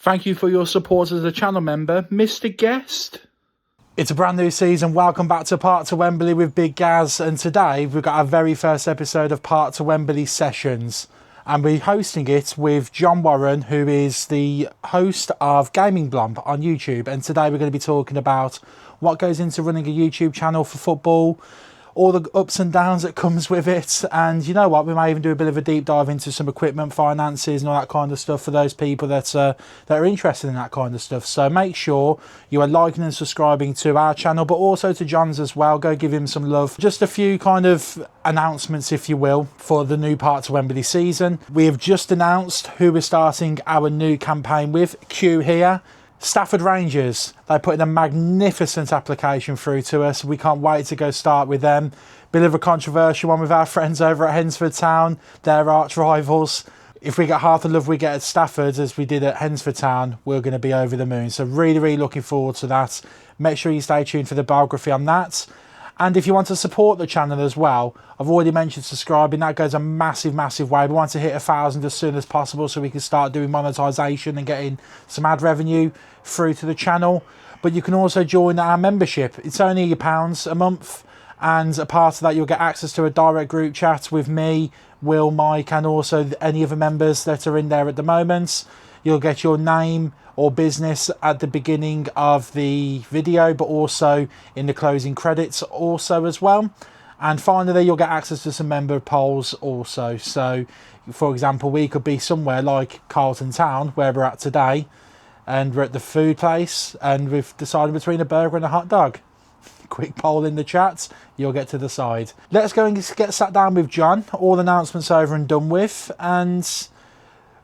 Thank you for your support as a channel member, Mr. Guest. It's a brand new season. Welcome back to Part to Wembley with Big Gaz. And today we've got our very first episode of Part to Wembley Sessions. And we're hosting it with Jon Warren, who is the host of GamingBlomp on YouTube. And today we're going to be talking about what goes into running a YouTube channel for football, all the ups and downs that comes with it, and you know what, we may even do a bit of a deep dive into some equipment, finances and all that kind of stuff for those people that are interested in that kind of stuff. So make sure you are liking and subscribing to our channel, but also to Jon's as well. Go give him some love. Just a few kind of announcements, if you will, for the new Part to Wembley season. We have just announced who we're starting our new campaign with. Cue here. Stafford Rangers, they put in a magnificent application through to us. We can't wait to go start with them. Bit of a controversial one with our friends over at Hereford Town, their arch rivals. If we get half the love we get at Stafford as we did at Hereford Town, we're going to be over the moon. So really looking forward to that. Make sure you stay tuned for the biography on that. And if you want to support the channel as well, I've already mentioned subscribing. That goes a massive way. We want to hit 1,000 as soon as possible so we can start doing monetization and getting some ad revenue through to the channel. But you can also join our membership. It's only £1 a month. And a part of that, you'll get access to a direct group chat with me, Will, Mike, and also any other members that are in there at the moment. You'll get your name or business at the beginning of the video, but also in the closing credits also as well. And finally, you'll get access to some member polls also. So, for example, we could be somewhere like Carlton Town, where we're at today, and we're at the food place, and we've decided between a burger and a hot dog. Quick poll in the chat, you'll get to decide. Let's go and get sat down with Jon. All announcements over and done with, and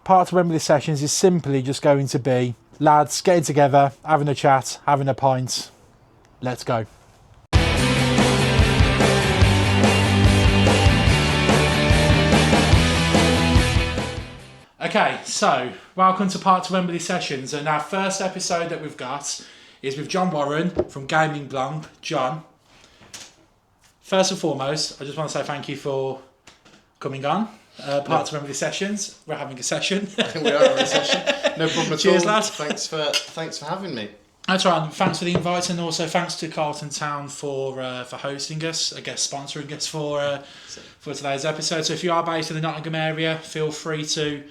Part of Wembley Sessions is simply just going to be lads getting together, having a chat, having a pint. Let's go. Okay, so welcome to Part to Wembley Sessions, and our first episode that we've got is with Jon Warren from GamingBlomp. Jon, first and foremost, I just want to say thank you for coming on. Part to Wembley Sessions. We're having a session. I think we are having a session. No problem at Cheers, all. lads. Thanks for having me. That's right. And thanks for the invite, and also thanks to Carlton Town for hosting us, I guess sponsoring us for today's episode. So if you are based in the Nottingham area, feel free to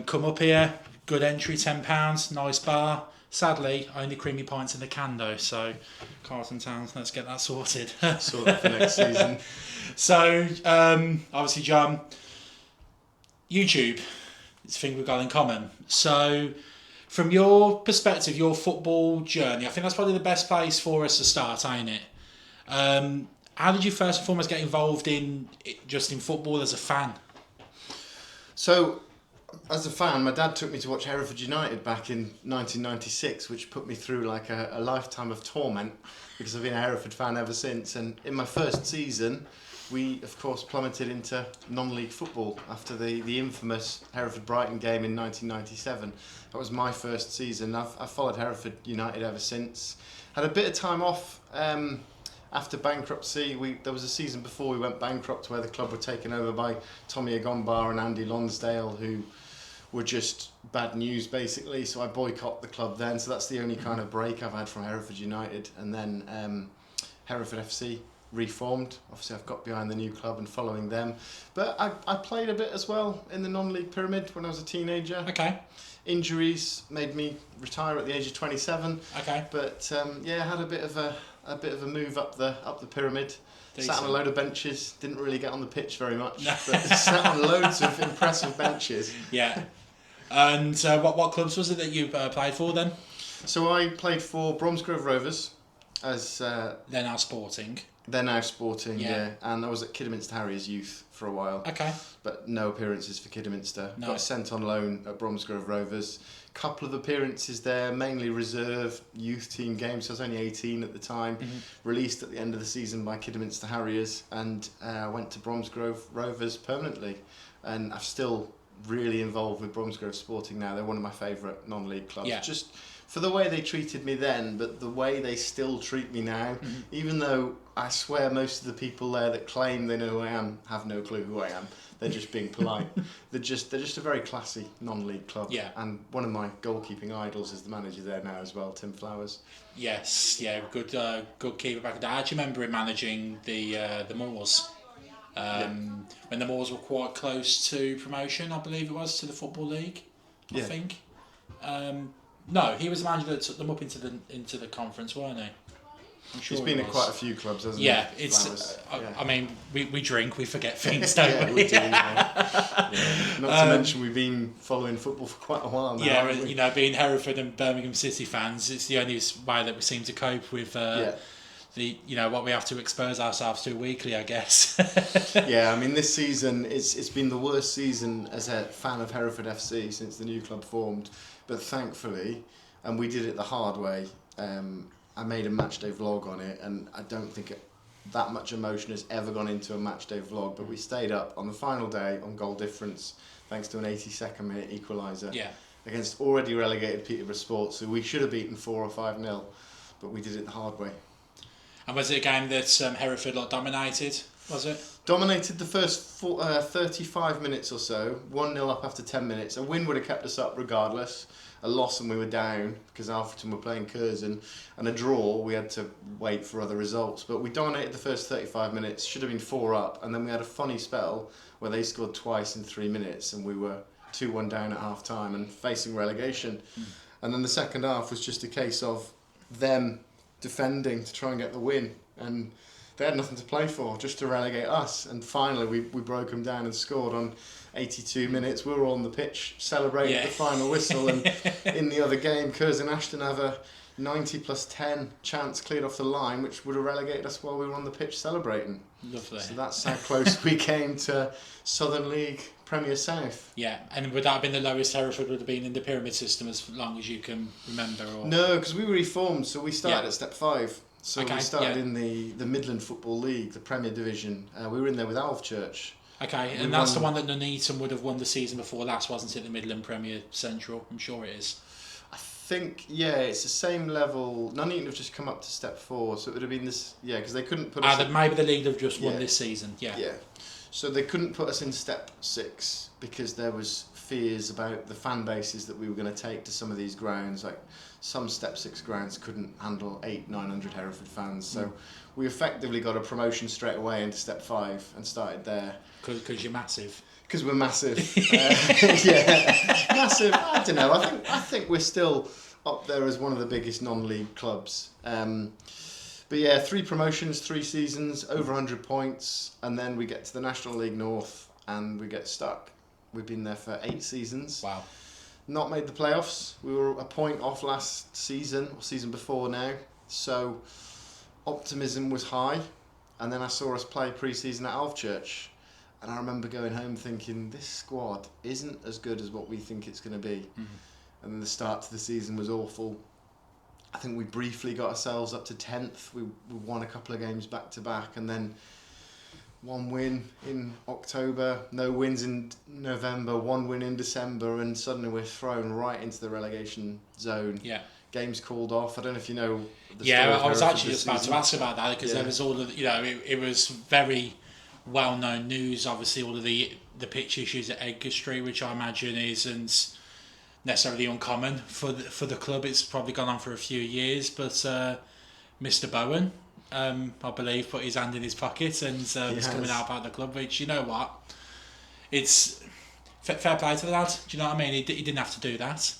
come up here. Good entry, £10. Nice bar. Sadly, only creamy pints in the can though. So Carlton Town, let's get that sorted. Sorted for next season. So obviously, Jon, YouTube, it's a thing we've got in common. So from your perspective, your football journey, I think that's probably the best place for us to start, ain't it? How did you first and foremost get involved in football as a fan? So, as a fan, my dad took me to watch Hereford United back in 1996, which put me through like a lifetime of torment because I've been a Hereford fan ever since. And in my first season, we, of course, plummeted into non-league football after the infamous Hereford-Brighton game in 1997. That was my first season. I've followed Hereford United ever since. Had a bit of time off after bankruptcy. There was a season before we went bankrupt where the club were taken over by Tommy Agombar and Andy Lonsdale, who were just bad news, basically. So I boycotted the club then. So that's the only kind of break I've had from Hereford United. And then Hereford FC reformed. Obviously I've got behind the new club and following them, but I played a bit as well in the non-league pyramid when I was a teenager. Okay. Injuries made me retire at the age of 27. Okay. But yeah, I had a bit of a move up the pyramid. Decent. Sat on a load of benches, didn't really get on the pitch very much, but sat on loads of impressive benches. Yeah. And what clubs was it that you played for then? So I played for Bromsgrove Rovers as they're now Sporting. They're now Sporting, yeah. And I was at Kidderminster Harriers Youth for a while. Okay. But no appearances for Kidderminster. No. Got sent on loan at Bromsgrove Rovers. Couple of appearances there, mainly reserve youth team games. So I was only 18 at the time. Mm-hmm. Released at the end of the season by Kidderminster Harriers, and went to Bromsgrove Rovers permanently. And I've still really involved with Bromsgrove Sporting now. They're one of my favourite non-league clubs. Yeah. Just for the way they treated me then, but the way they still treat me now, even though I swear most of the people there that claim they know who I am have no clue who I am. They're just being polite. They're just a very classy non-league club. Yeah. And one of my goalkeeping idols is the manager there now as well, Tim Flowers. Yes, yeah, good keeper back then. I actually remember him managing the Moors. When the Moors were quite close to promotion, I believe it was, to the Football League, I think. No, he was the manager that took them up into the conference, weren't he? I'm sure he's been at quite a few clubs, hasn't he? Yeah, it's. I mean, we drink, we forget things, don't we? We do. Not to mention we've been following football for quite a while now. Yeah, you know, being Hereford and Birmingham City fans, it's the only way that we seem to cope with what we have to expose ourselves to weekly, I guess. Yeah, I mean, this season it's been the worst season as a fan of Hereford FC since the new club formed. But thankfully, and we did it the hard way. I made a matchday vlog on it, and I don't think that much emotion has ever gone into a matchday vlog. But we stayed up on the final day on goal difference, thanks to an 82nd minute equaliser against already relegated Peterborough Sports, who we should have beaten 4 or 5-0, but we did it the hard way. And was it a game that Hereford dominated? Was it? Dominated the first 35 minutes or so, 1-0 up after 10 minutes. A win would have kept us up regardless. A loss and we were down because Alfreton were playing Curzon, and a draw we had to wait for other results. But we dominated the first 35 minutes, should have been 4 up, and then we had a funny spell where they scored twice in 3 minutes and we were 2-1 down at half time and facing relegation. And then the second half was just a case of them defending to try and get the win, and they had nothing to play for, just to relegate us. And finally we broke them down and scored on 82 minutes. We were all on the pitch celebrating the final whistle, and in the other game, Curzon Ashton have a 90 plus 10 chance cleared off the line, which would have relegated us while we were on the pitch celebrating. Lovely. So that's how close we came to Southern League Premier South. Yeah, and would that have been the lowest Hereford would have been in the pyramid system as long as you can remember? Or? No, because we were reformed, so we started at step 5. So we started in the Midland Football League, the Premier Division. We were in there with Alvechurch. Okay, and that's the one that Nuneaton would have won the season before last, wasn't it? The Midland Premier Central, I'm sure it is. I think, it's the same level. Nuneaton have just come up to step 4, so it would have been this, because they couldn't put us... maybe the league have just won this season, Yeah, so they couldn't put us in step 6 because there was fears about the fan bases that we were going to take to some of these grounds. Like some step 6 grounds couldn't handle 800-900 Hereford fans, so we effectively got a promotion straight away into step 5 and started there. Because you're massive. Because we're massive. Massive. I don't know. I think we're still up there as one of the biggest non-league clubs. But 3 promotions, 3 seasons, over 100 points, and then we get to the National League North and we get stuck. We've been there for 8 seasons. Wow. Not made the playoffs. We were a point off last season, or season before now. So optimism was high. And then I saw us play pre-season at Alvechurch. And I remember going home thinking, this squad isn't as good as what we think it's going to be. And then the start to the season was awful. I think we briefly got ourselves up to 10th. We won a couple of games back to back, and then 1 win in October, no wins in November, 1 win in December, and suddenly we're thrown right into the relegation zone. Yeah. Games called off. I don't know if you know the story. Yeah, I was Hereford actually just about to ask about that because there was all of it was very well-known news. Obviously, all of the pitch issues at Edgar Street, which I imagine isn't necessarily uncommon for the club. It's probably gone on for a few years, but Mr. Bowen, I believe, put his hand in his pocket and was coming out about the club. Which, you know what, it's fair play to the lad. Do you know what I mean? He didn't have to do that.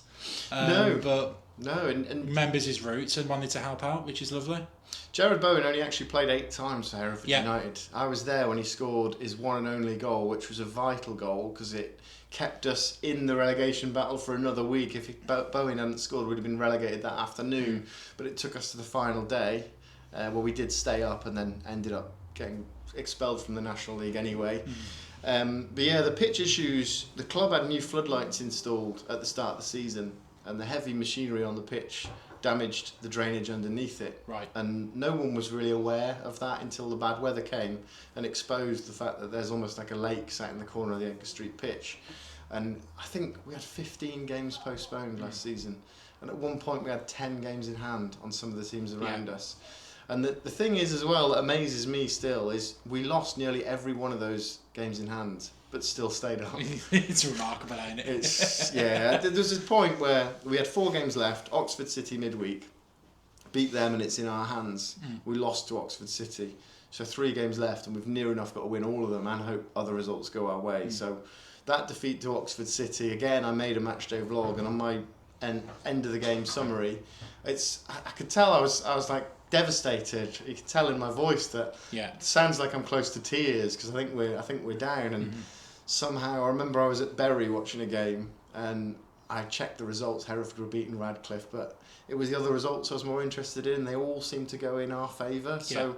And remembers his roots and wanted to help out, which is lovely. Jared Bowen only actually played 8 times for Hereford United. I was there when he scored his one and only goal, which was a vital goal because it kept us in the relegation battle for another week. If Bowen hadn't scored, we'd have been relegated that afternoon. But it took us to the final day, where we did stay up and then ended up getting expelled from the National League anyway. The pitch issues, the club had new floodlights installed at the start of the season, and the heavy machinery on the pitch damaged the drainage underneath it. Right. And no one was really aware of that until the bad weather came and exposed the fact that there's almost like a lake sat in the corner of the Edgar Street pitch. And I think we had 15 games postponed last season. And at one point we had 10 games in hand on some of the teams around us. And the thing is as well that amazes me still is we lost nearly every one of those games in hand, but still stayed up. It's remarkable, ain't it? There's a point where we had 4 games left, Oxford City midweek, beat them and it's in our hands. We lost to Oxford City. So 3 games left and we've near enough got to win all of them and hope other results go our way. So that defeat to Oxford City, again, I made a matchday vlog, and on my end of the game summary, I could tell I was like devastated. You could tell in my voice that it sounds like I'm close to tears because I think we're down. And somehow I remember I was at Bury watching a game and I checked the results. Hereford were beating Radcliffe, but it was the other results I was more interested in. They all seemed to go in our favour. So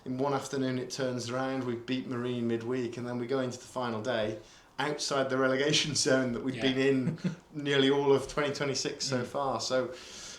in one afternoon it turns around, we beat Marine midweek, and then we go into the final day outside the relegation zone that we've been in nearly all of 2026 so far. So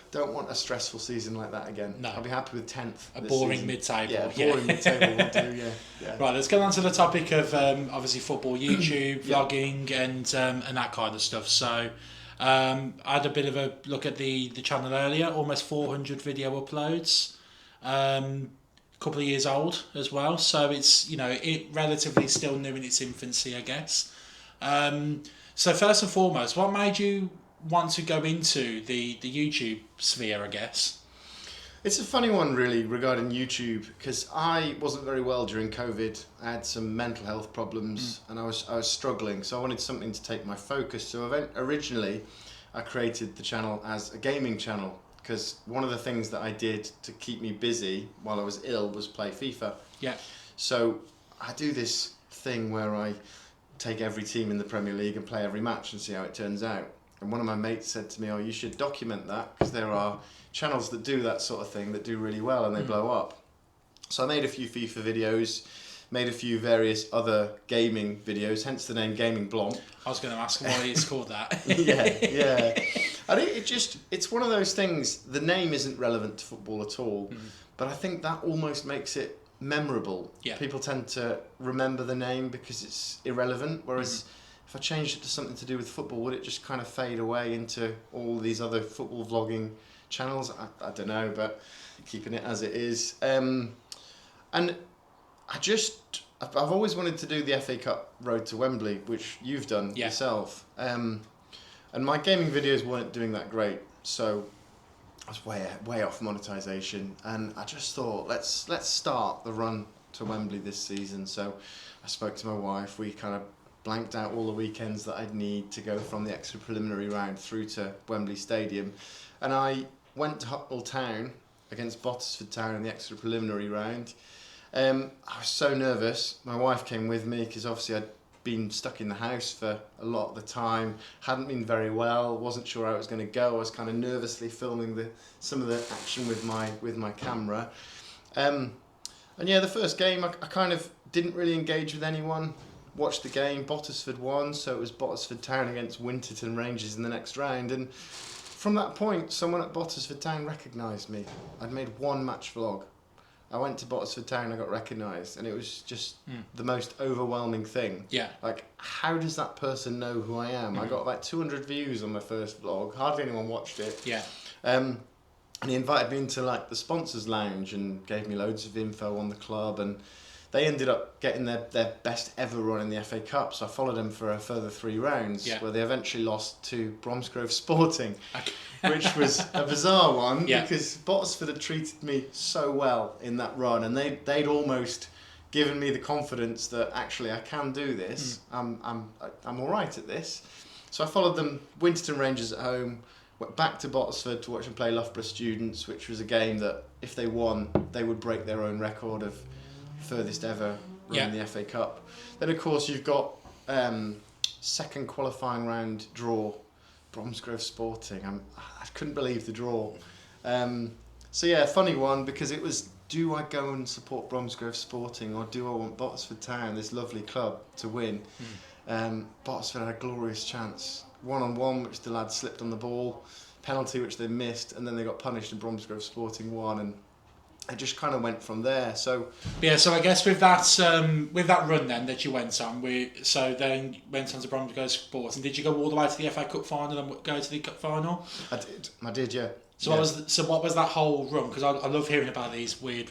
don't want a stressful season like that again. No. I'll be happy with 10th. A boring mid-table. Yeah, boring mid-table will do, yeah. Right, let's go on to the topic of obviously football YouTube, vlogging and that kind of stuff. So I had a bit of a look at the channel earlier, almost 400 video uploads. Couple of years old as well, so it's it relatively still new in its infancy, I guess. So first and foremost, what made you want to go into the YouTube sphere, I guess? It's a funny one really regarding YouTube, because I wasn't very well during COVID. I had some mental health problems and I was struggling, so I wanted something to take my focus. So originally I created the channel as a gaming channel, because one of the things that I did to keep me busy while I was ill was play FIFA. Yeah. So I do this thing where I take every team in the Premier League and play every match and see how it turns out. And one of my mates said to me, "Oh, you should document that, because there are channels that do that sort of thing that do really well and they blow up." So I made a few FIFA videos, made a few various other gaming videos, hence the name GamingBlomp. I was going to ask why it's called that. yeah. I think it's one of those things, the name isn't relevant to football at all, but I think that almost makes it memorable. Yeah. People tend to remember the name because it's irrelevant, whereas if I changed it to something to do with football, would it just kind of fade away into all these other football vlogging channels? I don't know, but keeping it as it is. And I've always wanted to do the FA Cup Road to Wembley, which you've done yourself. And my gaming videos weren't doing that great, so I was way off monetization. And I just thought, let's start the run to Wembley this season. So I spoke to my wife. We kind of blanked out all the weekends that I'd need to go from the extra preliminary round through to Wembley Stadium. And I went to Hucknall Town against Bottisford Town in the extra preliminary round. I was so nervous. My wife came with me because obviously I'd been stuck in the house for a lot of the time, hadn't been very well, wasn't sure how it was going to go. I was kind of nervously filming some of the action with my camera. And yeah, the first game I kind of didn't really engage with anyone. Watched the game, Bottisford won, so it was Bottisford Town against Winterton Rangers in the next round. And from that point, someone at Bottisford Town recognised me. I'd made one match vlog. I went to Bottisford Town, I got recognised, and it was just the most overwhelming thing. Yeah. Like, how does that person know who I am? I got about 200 views on my first vlog, hardly anyone watched it. Yeah. And he invited me into like the sponsors lounge and gave me loads of info on the club, and they ended up getting their best ever run in the FA Cup, so I followed them for a further 3 rounds, where they eventually lost to Bromsgrove Sporting, which was a bizarre one, because Bottisford had treated me so well in that run, and they'd almost given me the confidence that actually I can do this, I'm all right at this. So I followed them, Winterton Rangers at home, went back to Bottisford to watch them play Loughborough Students, which was a game that if they won, they would break their own record of furthest ever run in the FA Cup. Then of course you've got second qualifying round draw, Bromsgrove Sporting. I couldn't believe the draw. So yeah, funny one, because it was, do I go and support Bromsgrove Sporting, or do I want Bottisford Town, this lovely club, to win? Bottisford had a glorious chance. 1-on-1, which the lads slipped on the ball, penalty which they missed, and then they got punished and Bromsgrove Sporting won. And it just kind of went from there. So yeah, so I guess with that run then that you went on, then went on to Bromsgrove Sports, and did you go all the way to the FA Cup final and go to the cup final? I did, yeah. So what was that whole run? Because I love hearing about these weird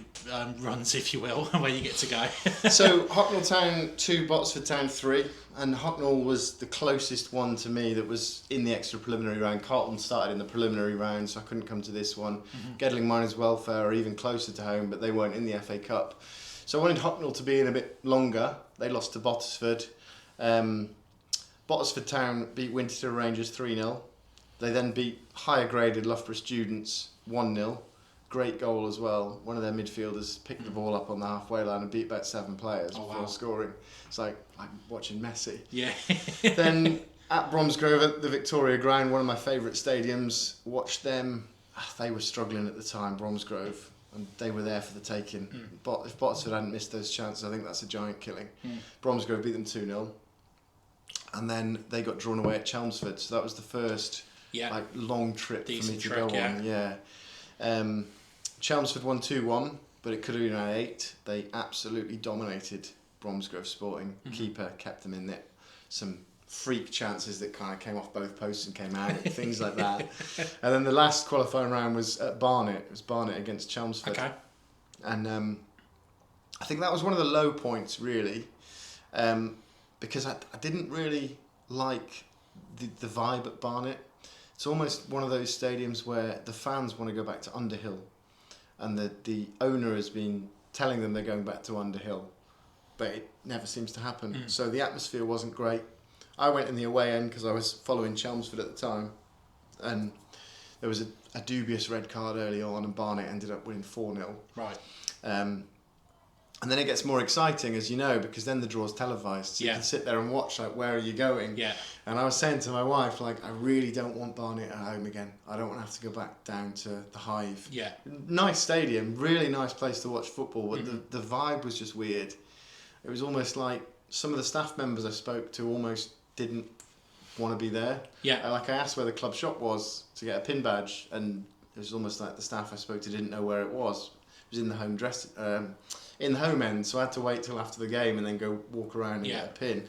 runs, if you will, where you get to go. So Hocknell Town 2, Botsford Town 3, and Hocknell was the closest one to me that was in the extra preliminary round. Carlton started in the preliminary round, so I couldn't come to this one. Gedling Miners Welfare are even closer to home, but they weren't in the FA Cup. So I wanted Hocknell to be in a bit longer. They lost to Botsford. Botsford Town beat Winterthur Rangers 3-0. They then beat higher graded Loughborough Students 1-0. Great goal as well. One of their midfielders picked the ball up on the halfway line and beat about 7 players before scoring. It's like watching Messi. Yeah. Then at Bromsgrove at the Victoria Ground, one of my favourite stadiums, watched them. They were struggling at the time, Bromsgrove, and they were there for the taking. But if Botsford hadn't missed those chances, I think that's a giant killing. Bromsgrove beat them 2-0. And then they got drawn away at Chelmsford, so that was the first long trip for me to go on. Yeah. Chelmsford won 2-1, but it could have been at 8. They absolutely dominated Bromsgrove Sporting. Keeper kept them in there. Some freak chances that kind of came off both posts and came out, things like that. And then the last qualifying round was at Barnet. It was Barnet against Chelmsford. Okay. And I think that was one of the low points, really, because I didn't really like the vibe at Barnet. It's almost one of those stadiums where the fans want to go back to Underhill, and the owner has been telling them they're going back to Underhill, but it never seems to happen. So the atmosphere wasn't great. I went in the away end because I was following Chelmsford at the time, and there was a dubious red card early on, and Barnet ended up winning 4-0. Right. And then it gets more exciting, as you know, because then the draw's televised. So you can sit there and watch, like, where are you going? Yeah. And I was saying to my wife, like, I really don't want Barnet at home again. I don't want to have to go back down to the Hive. Yeah. Nice stadium, really nice place to watch football, but the vibe was just weird. It was almost like some of the staff members I spoke to almost didn't want to be there. Yeah. Like, I asked where the club shop was to get a pin badge, and it was almost like the staff I spoke to didn't know where it was. It was in the home in the home end, so I had to wait till after the game and then go walk around and get a pin.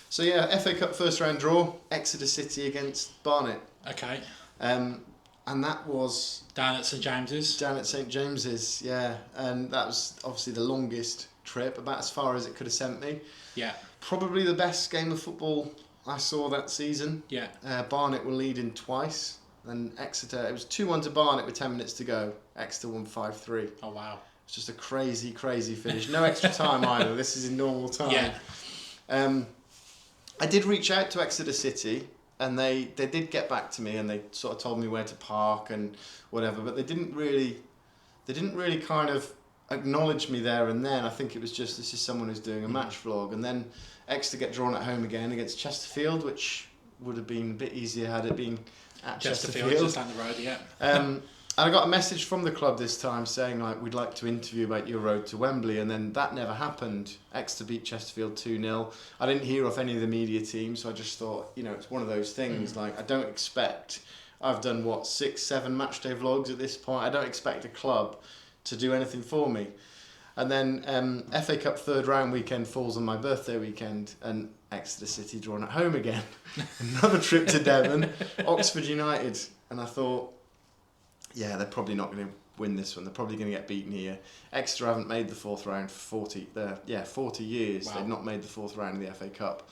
So yeah, FA Cup first round draw, Exeter City against Barnet. Okay. And that was down at St James's. Down at St James's, yeah, and that was obviously the longest trip, about as far as it could have sent me. Yeah. Probably the best game of football I saw that season. Yeah. Barnet were leading twice, and Exeter, it was 2-1 to Barnet with 10 minutes to go. Exeter won 5-3. Oh wow. It's just a crazy, crazy finish. No extra time either. This is in normal time. Yeah. I did reach out to Exeter City, and they did get back to me, and they sort of told me where to park and whatever. But they didn't really kind of acknowledge me there and then. I think it was just, this is someone who's doing a match vlog, and then Exeter get drawn at home again against Chesterfield, which would have been a bit easier had it been at Chesterfield. Just down the road, yeah. And I got a message from the club this time saying, like, we'd like to interview about your road to Wembley, and then that never happened. Exeter beat Chesterfield 2-0. I didn't hear off any of the media teams, so I just thought, you know, it's one of those things, like, I don't expect, I've done, 6-7 matchday vlogs at this point, I don't expect a club to do anything for me. And then FA Cup third round weekend falls on my birthday weekend, and Exeter City drawn at home again. Another trip to Devon, Oxford United, and I thought, yeah, they're probably not going to win this one. They're probably going to get beaten here. Exeter haven't made the fourth round for 40 years. Wow. They've not made the fourth round of the FA Cup.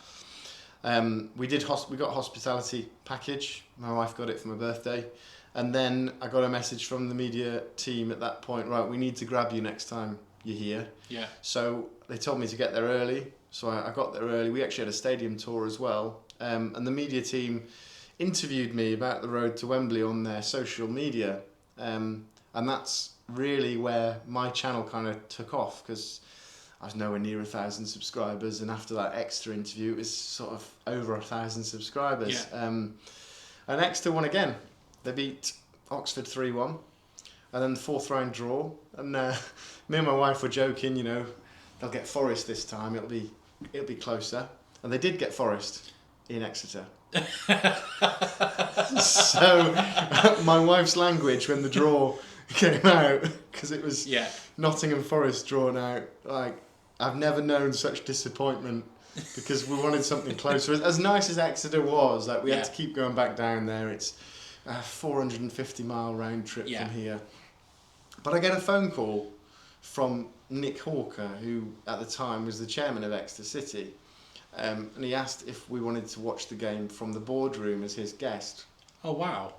We got a hospitality package. My wife got it for my birthday. And then I got a message from the media team at that point, right, we need to grab you next time you're here. Yeah. So they told me to get there early. So I got there early. We actually had a stadium tour as well. And the media team interviewed me about the road to Wembley on their social media. And that's really where my channel kind of took off, because I was nowhere near 1,000 subscribers, and after that Exeter interview it was sort of over 1,000 subscribers. Yeah. And Exeter won again. They beat Oxford 3-1, and then the fourth round draw, and me and my wife were joking, you know, they'll get Forest this time, it'll be closer, and they did get Forest in Exeter. So my wife's language when the draw came out because it was Yeah. Nottingham Forest drawn out. Like, I've never known such disappointment because we wanted something closer. As nice as Exeter was, like we had to keep going back down there. It's a 450-mile round trip from here. But I get a phone call from Nick Hawker, who at the time was the chairman of Exeter City, and he asked if we wanted to watch the game from the boardroom as his guest. Oh, wow.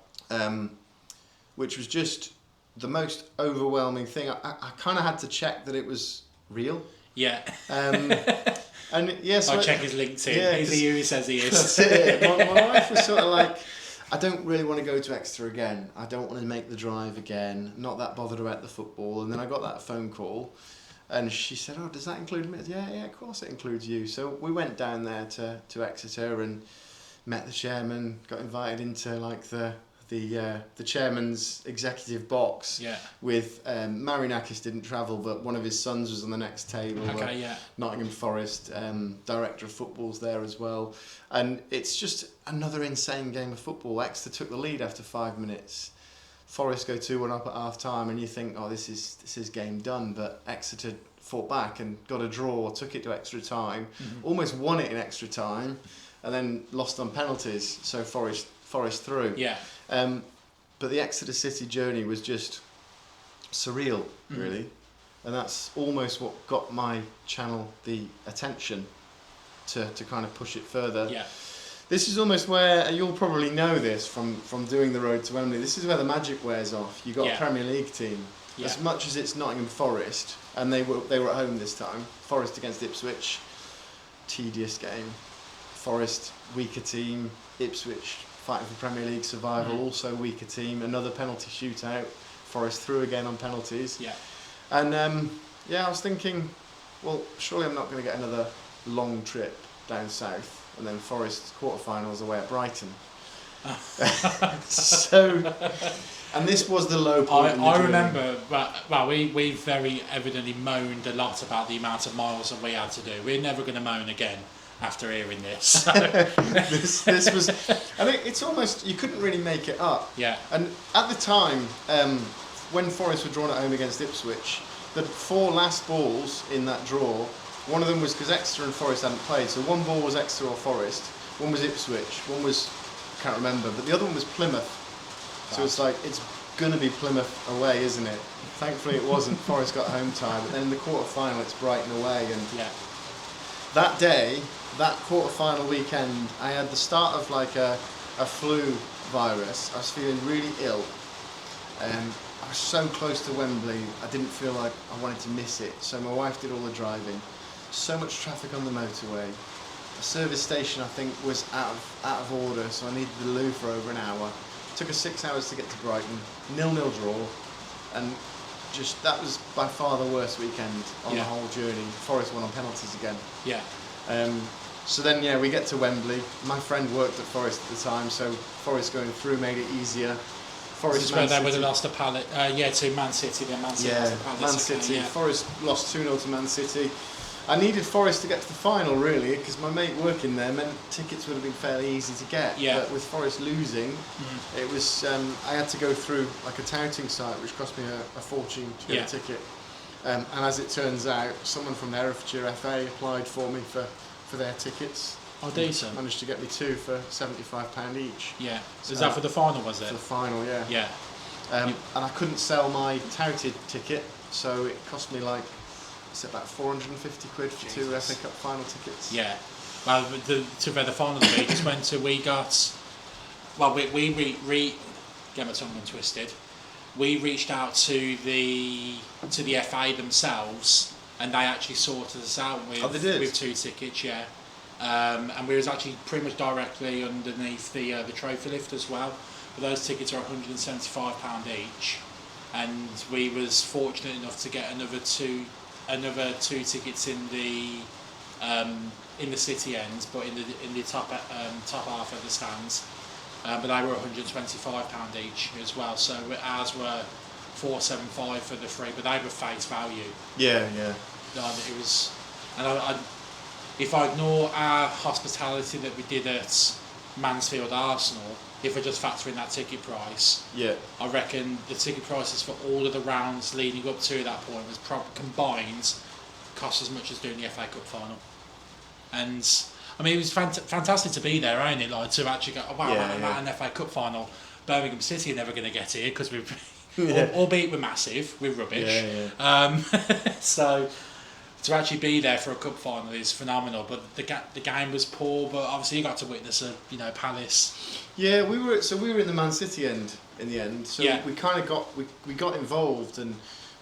Which was just the most overwhelming thing. I kind of had to check that it was real. Yeah. And yes, I'll check his LinkedIn. Yeah, is he who he says he is? That's it. My wife was sort of like, I don't really want to go to Exeter again. I don't want to make the drive again. Not that bothered about the football. And then I got that phone call, and she said, "Oh, does that include me?" Yeah, of course it includes you. So we went down there to Exeter and met the chairman. Got invited into like the chairman's executive box. Yeah. With Marinakis didn't travel, but one of his sons was on the next table. Okay, yeah. Nottingham Forest director of football's there as well, and it's just another insane game of football. Exeter took the lead after 5 minutes. Forest go 2-1 up at half time, and you think, oh, this is game done. But Exeter fought back and got a draw, took it to extra time, almost won it in extra time, and then lost on penalties. So Forest through. Yeah. But the Exeter City journey was just surreal, really. And that's almost what got my channel the attention to kind of push it further. Yeah. This is almost where, you'll probably know this from doing the road to Wembley, this is where the magic wears off. You've got a Premier League team. Yeah. As much as it's Nottingham Forest, and they were at home this time, Forest against Ipswich, tedious game. Forest, weaker team, Ipswich fighting for Premier League survival, also weaker team, another penalty shootout, Forest through again on penalties. Yeah. And I was thinking, well, surely I'm not going to get another long trip down south, and then Forest quarterfinals away at Brighton. So, and this was the low point. I remember, we very evidently moaned a lot about the amount of miles that we had to do. We're never going to moan again after hearing this. this was, and it's almost, you couldn't really make it up. Yeah. And at the time, when Forest were drawn at home against Ipswich, the 4 last balls in that draw, one of them was because Exeter and Forest hadn't played, so one ball was Exeter or Forest, one was Ipswich, one was, I can't remember, but the other one was Plymouth. So it's like, it's going to be Plymouth away, isn't it? Thankfully it wasn't. Forest got home tie, but then in the quarter-final it's Brighton away. And that day, that quarter-final weekend, I had the start of like a flu virus. I was feeling really ill. I was so close to Wembley, I didn't feel like I wanted to miss it. So my wife did all the driving. So much traffic on the motorway. The service station, I think, was out of order, so I needed the loo for over an hour. It took us 6 hours to get to Brighton, 0-0 draw, and just that was by far the worst weekend on the whole journey. Forest won on penalties again. Yeah. So then, we get to Wembley. My friend worked at Forest at the time, so Forest going through made it easier. Forest, this is where they would have lost a pallet. To Man City. Then Man City lost a pallet. Man City. Forest lost 2-0 to Man City. I needed Forest to get to the final, really, because my mate working there meant tickets would have been fairly easy to get. Yeah. But with Forest losing, it was I had to go through like a touting site, which cost me a fortune to get a ticket. And as it turns out, someone from the Herefordshire FA applied for me for their tickets. Oh, decent. Managed to get me 2 for £75 each. Yeah. So is that for the final, was it? For the final, yeah. Yeah. And I couldn't sell my touted ticket, so it cost me like, about 450 quid for 2 FA Cup final tickets. Yeah. Well, the final we just went to, we got, well, we get my tongue twisted. We reached out to the FA themselves, and they actually sorted us out with 2 tickets, yeah. And we was actually pretty much directly underneath the trophy lift as well. But those tickets are £175 each, and we was fortunate enough to get another two tickets in the city end, but in the top half of the stands. But they were £125 each as well. So ours were £475 for the 3, but they were face value. Yeah. It was, and if I ignore our hospitality that we did at Mansfield Arsenal, if I just factor in that ticket price, Yeah. I reckon the ticket prices for all of the rounds leading up to that point was probably combined cost as much as doing the FA Cup final. And I mean, it was fantastic to be there, ain't it? Like to actually go, oh, wow, I'm at an FA Cup final. Birmingham City are never going to get here because albeit we're massive, we're rubbish. So to actually be there for a cup final is phenomenal. But the game was poor. But obviously you got to witness Palace. Yeah, we were in the Man City end in the end. So we kind of got involved, and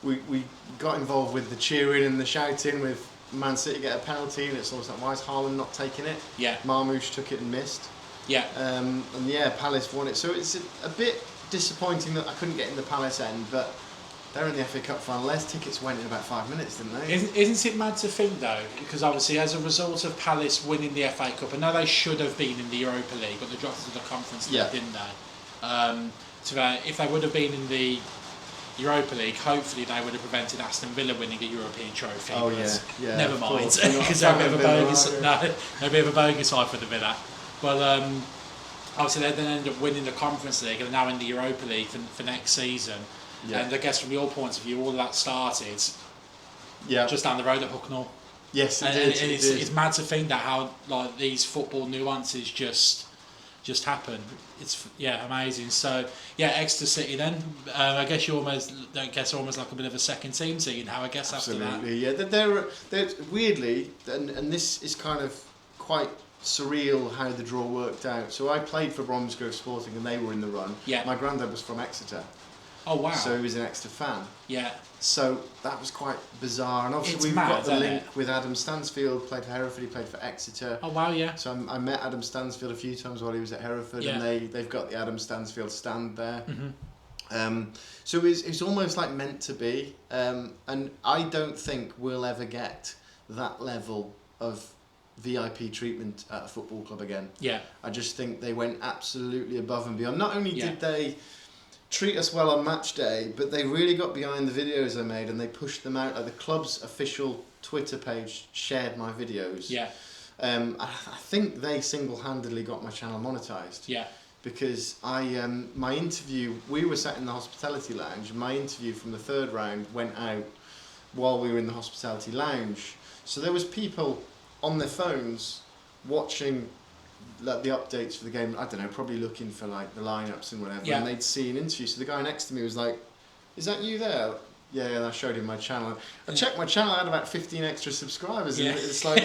we got involved with the cheering and the shouting with Man City get a penalty, and it's almost like, why is Haaland not taking it? Yeah. Marmoush took it and missed. Yeah. And Palace won it. So it's a bit disappointing that I couldn't get in the Palace end, but they're in the FA Cup final. Less tickets went in about 5 minutes, didn't they? Isn't it mad to think though? Because obviously, as a result of Palace winning the FA Cup, I know they should have been in the Europa League, but they dropped into the Conference League, didn't they? So if they would have been in the Europa League, hopefully they would have prevented Aston Villa winning a European trophy. Oh yeah. Never mind, because they're a bit of a bogus. They're a bit of a bogus side for the Villa. But obviously they then end up winning the Conference League and are now in the Europa League for next season. Yeah. And I guess from your point of view, all of that started just down the road at Hucknall. Yes, it and did. It's mad to think that how like these football nuances just happen. It's amazing. So Exeter City then. I guess almost like a bit of a second team seeing how I guess Absolutely, after that. Yeah, they're weirdly, and this is kind of quite surreal how the draw worked out. So I played for Bromsgrove Sporting and they were in the run. Yeah. My granddad was from Exeter. Oh wow. So he was an Exeter fan. Yeah. So that was quite bizarre, and obviously we've got the link with Adam Stansfield. Played for Hereford, he played for Exeter. Oh wow, yeah. So I met Adam Stansfield a few times while he was at Hereford, and they've got the Adam Stansfield stand there. Mm-hmm. So it's almost like meant to be, and I don't think we'll ever get that level of VIP treatment at a football club again. Yeah. I just think they went absolutely above and beyond. Not only did they treat us well on match day, but they really got behind the videos I made and they pushed them out. Like the club's official Twitter page shared my videos. Yeah. I think they single-handedly got my channel monetized. Yeah. Because my interview, we were sat in the hospitality lounge. My interview from the third round went out while we were in the hospitality lounge. So there was people on their phones watching like the updates for the game. I don't know, probably looking for like the lineups and whatever. And they'd see an interview. So the guy next to me was like, "Is that you there?" Yeah, and I showed him my channel. I checked my channel, I had about 15 extra subscribers, and it's like,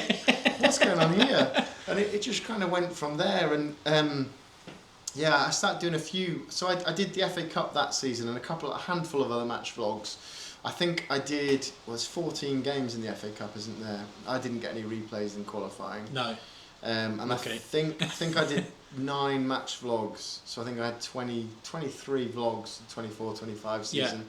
what's going on here? And it just kind of went from there. And I started doing a few. So I did the FA Cup that season and a handful of other match vlogs. I think I did 14 games in the FA Cup, isn't there? I didn't get any replays in qualifying. No. And I think I did 9 match vlogs. So I think I had 23 vlogs, 24, 25 season. Yeah.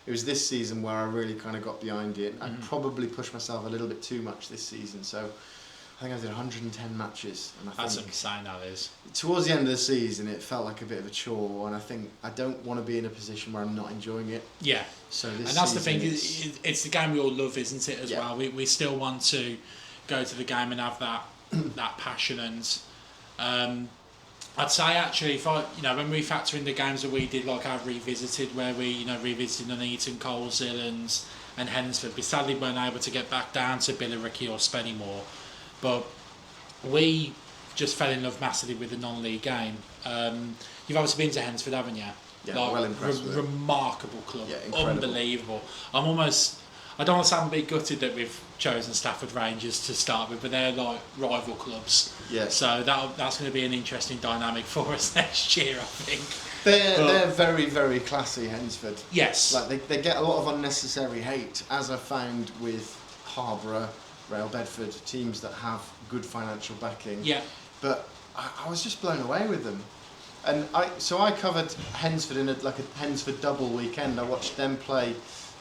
It was this season where I really kind of got behind it. I probably pushed myself a little bit too much this season. So I think I did 110 matches. And that's insane, that is. Towards the end of the season, it felt like a bit of a chore. And I think I don't want to be in a position where I'm not enjoying it. Yeah. So this and that's the thing, it's the game we all love, isn't it, as well? We still want to go to the game and have that passion. And I'd say actually, if when we factor in the games that we did, like I've revisited, where we revisited Nuneaton, Coleshill and Hensford, we sadly weren't able to get back down to Billericay or Spennymoor, but we just fell in love massively with the non-league game. You've obviously been to Hensford, haven't you? Yeah, well impressed with it. Remarkable club, incredible. Unbelievable. I don't want to sound a bit gutted that we've chosen Stafford Rangers to start with, but they're like rival clubs. Yeah. So that's going to be an interesting dynamic for us next year, I think. They're very, very classy, Hensford. Yes. Like they get a lot of unnecessary hate, as I found with Harborough, Rail Bedford, teams that have good financial backing. Yeah. But I was just blown away with them. And I covered Hensford in a Hensford double weekend. I watched them play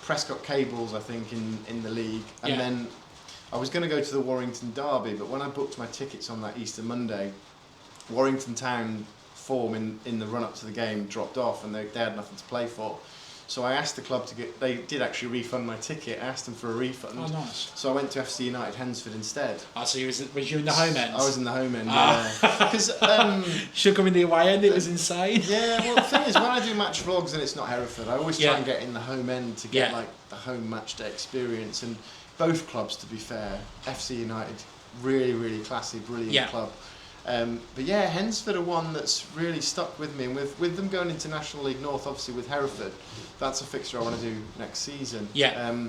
Prescott Cables, I think, in the league, and then I was going to go to the Warrington derby, but when I booked my tickets on that Easter Monday, Warrington Town form in the run up to the game dropped off, and they had nothing to play for. So I asked the club they did actually refund my ticket. I asked them for a refund. Oh, nice. So I went to FC United Hensford instead. Oh, so was you in the home end? I was in the home end, yeah. Because should come in the away end, it was insane. Yeah, well the thing is, when I do match vlogs and it's not Hereford, I always try and get in the home end to get like the home match day experience. And both clubs, to be fair, FC United, really, really classy, brilliant club. But yeah, Hensford are one that's really stuck with me, and with them going into National League North, obviously with Hereford, that's a fixture I want to do next season. Yeah.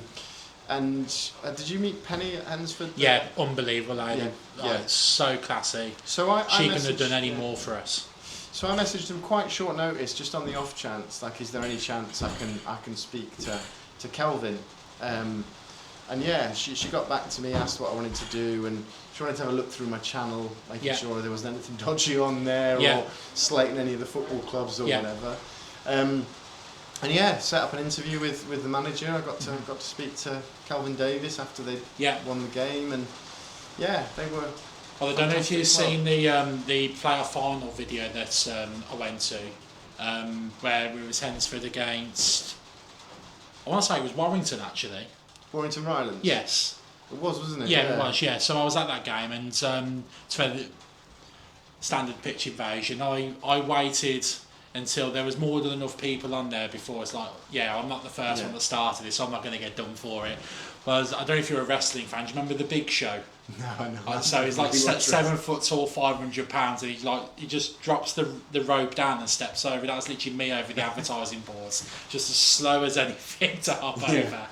And did you meet Penny at Hensford? Yeah, unbelievable lady. So classy. So she couldn't have done any more for us. So I messaged him quite short notice, just on the off chance, like, is there any chance I can speak to Kelvin? And yeah, she got back to me, asked what I wanted to do, and she wanted to have a look through my channel, making sure there wasn't anything dodgy on there, or slating any of the football clubs or whatever. And yeah, set up an interview with the manager. I got to speak to Calvin Davis after they won the game, and yeah, they were. Well, I don't know if you've seen the playoff final video that I went to, where it was Hensford against. I want to say it was Warrington actually. Warrington Rylands? Yes. It was, wasn't it? Yeah, it was, yeah. So I was at that game, and it's for the standard pitch invasion. I waited until there was more than enough people on there before it's like, I'm not the first one that started this, so I'm not going to get done for it. Well, I don't know if you're a wrestling fan, do you remember The Big Show? No. So he's like 7 foot tall, 500 pounds, and he just drops the rope down and steps over. That was literally me over the advertising boards, just as slow as anything to hop over.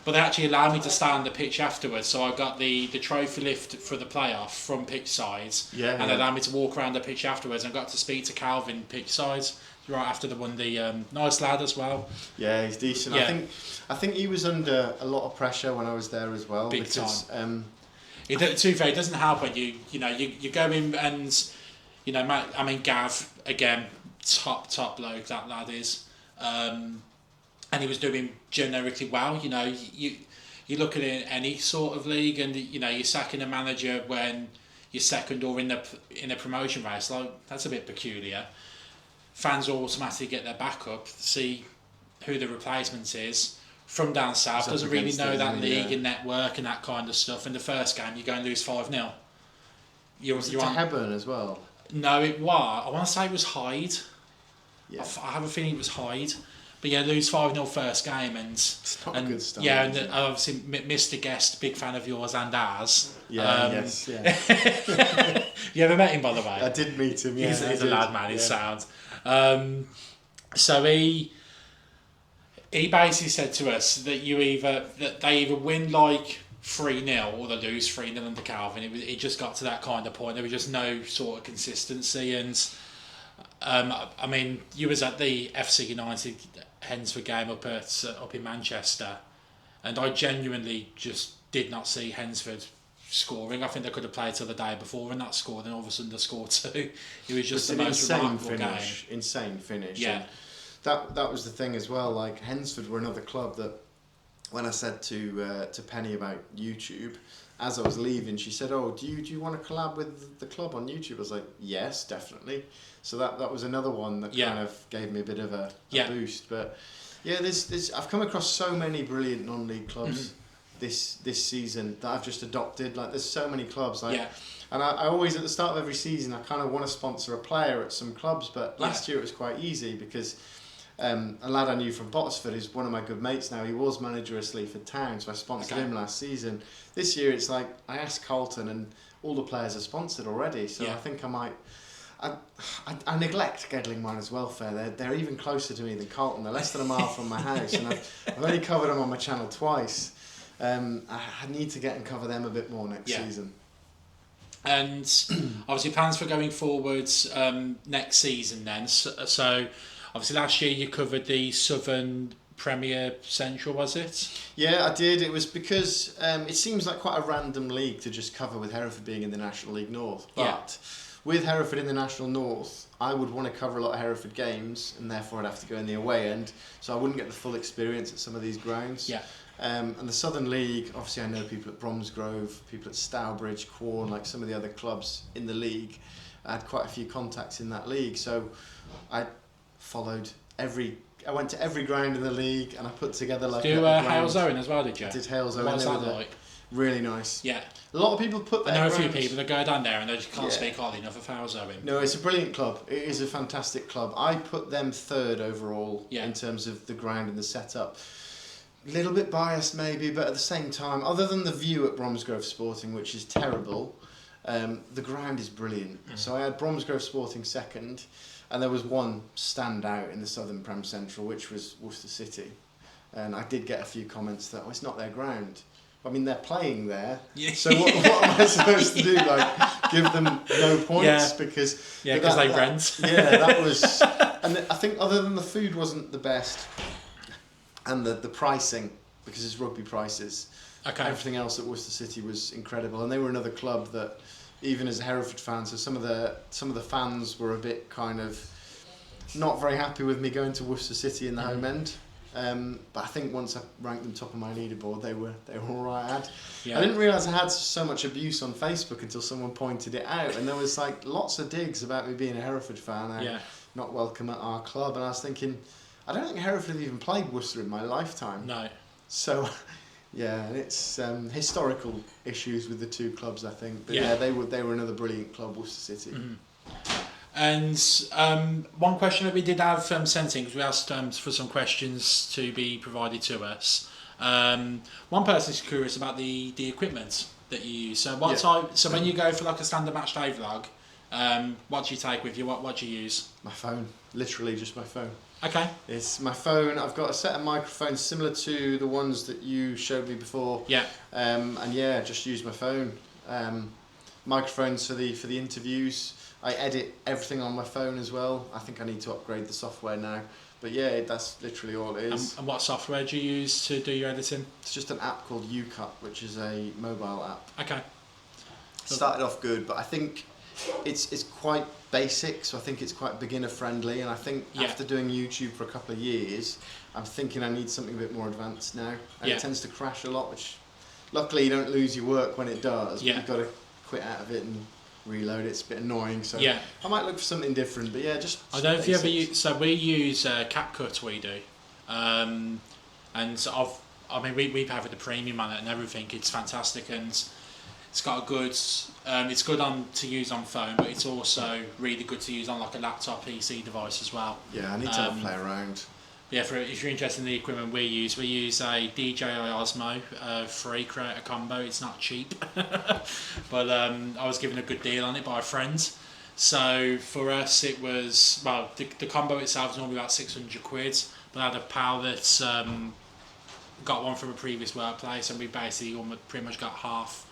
But they actually allowed me to stay on the pitch afterwards, so I got the trophy lift for the playoff from pitch sides, and they allowed me to walk around the pitch afterwards, and got to speak to Calvin pitch sides right after they won the nice lad as well. Yeah, he's decent. Yeah. I think he was under a lot of pressure when I was there as well. Big because, time. To be fair, it doesn't help when you go in and I mean Gav again, top bloke that lad is. And he was doing generically well. You look at it in any sort of league, and you're sacking a manager when you're second or in a promotion race. Like, that's a bit peculiar. Fans automatically get their back up, see who the replacement is from down south. Doesn't really know that league and network and that kind of stuff. In the first game, you go and lose 5-0. Was it to Hebburn as well? No, it was. I want to say it was Hyde. Yeah. I have a feeling it was Hyde. But yeah, lose 5-0 first game, and it's not a good start. Yeah, and obviously Mr. Guest, big fan of yours and ours. Yeah, yeah. You ever met him, by the way? I did meet him. Yeah, he's a lad, man. He's sound. So he basically said to us that they either win like 3-0 or they lose 3-0 under Calvin. It just got to that kind of point. There was just no sort of consistency, and I mean, you was at the FC United Hensford game up in Manchester, and I genuinely just did not see Hensford scoring. I think they could have played till the day before and not scored, and all of a sudden they scored 2. It was just the most remarkable game. Insane finish. Yeah. And that was the thing as well. Like, Hensford were another club that, when I said to Penny about YouTube, as I was leaving, she said, "Oh, do you want to collab with the club on YouTube?" I was like, "Yes, definitely." So that was another one that kind of gave me a bit of a boost. But yeah, I've come across so many brilliant non-league clubs this season that I've just adopted. Like, there's so many clubs. Like, and I always, at the start of every season, I kind of want to sponsor a player at some clubs. But last year it was quite easy because a lad I knew from Botsford is one of my good mates now. He was manager of Sleaford Town, so I sponsored him last season. This year it's like, I asked Carlton and all the players are sponsored already, so I think I might. I neglect Gedling Miners Welfare. They're even closer to me than Carlton. They're less than a mile from my house, and I've only covered them on my channel twice. I need to get and cover them a bit more next season. And obviously plans for going forwards next season then. So obviously last year you covered the Southern Premier Central, was it? Yeah, I did. It was because it seems like quite a random league to just cover, with Hereford being in the National League North. But with Hereford in the National North, I would want to cover a lot of Hereford games, and therefore I'd have to go in the away end, so I wouldn't get the full experience at some of these grounds. Yeah. And the Southern League, obviously I know people at Bromsgrove, people at Stourbridge, Quorn, like some of the other clubs in the league. I had quite a few contacts in that league, so I followed every I went to every ground in the league, and I put together like. Do Hales Owen as well, did you? I did Hales Owen. What's that like? Really nice. Yeah. A lot of people put. I know a few people that go down there and they just can't Yeah. speak highly enough of Hales Owen. No, it's a brilliant club. It is a fantastic club. I put them third overall in terms of the ground and the setup. A little bit biased maybe, but at the same time, other than the view at Bromsgrove Sporting, which is terrible, the ground is brilliant. So I had Bromsgrove Sporting second, and there was one standout in the Southern Prem Central, which was Worcester City. And I did get a few comments that, it's not their ground. I mean, they're playing there, so what am I supposed to do? Like, give them no points because they rent. That was, and I think other than the food wasn't the best, and the pricing, because it's rugby prices. Okay. Everything else at Worcester City was incredible, and they were another club that, even as a Hereford fan, so some of the fans were a bit kind of not very happy with me going to Worcester City in the home end. But I think once I ranked them top of my leaderboard, they were all right. I didn't realise I had so much abuse on Facebook until someone pointed it out, and there was like lots of digs about me being a Hereford fan, not welcome at our club, and I was thinking, I don't think Hereford have even played Worcester in my lifetime. No. So, and it's historical issues with the two clubs, I think. But they were another brilliant club, Worcester City. Mm-hmm. And one question that we did have sent in, because we asked for some questions to be provided to us. One person is curious about the equipment that you use. So so when you go for like a standard match day vlog, what do you take with you? What do you use? My phone, literally just my phone. Okay. It's my phone. I've got a set of microphones similar to the ones that you showed me before. Yeah. Just use my phone. Microphones for the interviews. I edit everything on my phone as well. I think I need to upgrade the software now. But that's literally all it is. And what software do you use to do your editing? It's just an app called UCut, which is a mobile app. Okay. Started off good, but I think it's quite basic, so I think it's quite beginner friendly, and I think after doing YouTube for a couple of years, I'm thinking I need something a bit more advanced now. And it tends to crash a lot, which luckily you don't lose your work when it does. But you've got to quit out of it and reload it. It's a bit annoying, so I might look for something different, but just I don't know if you ever use, so we use CapCut, we do, and we pay for the premium on it and everything. It's fantastic, and it's got a good it's good to use on phone, but it's also really good to use on like a laptop PC device as well. I need to play around. If you're interested in the equipment we use a DJI Osmo free creator combo. It's not cheap, but I was given a good deal on it by a friend. So for us, it was the combo itself is normally about £600, but I had a pal that's got one from a previous workplace, and we basically pretty much got half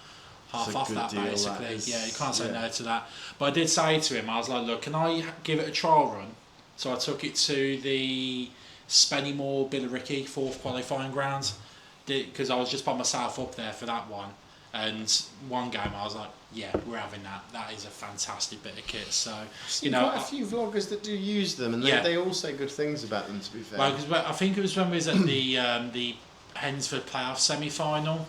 off that deal, basically. You can't say no to that. But I did say to him, I was like, look, can I give it a trial run? So I took it to the Spennymoor Billericay 4th qualifying ground, because I was just by myself up there for that one, and one game I was like, we're having that is a fantastic bit of kit. So quite a few vloggers that do use them, and they all say good things about them, to be fair. Because I think it was when we was at the Hensford playoff semi-final,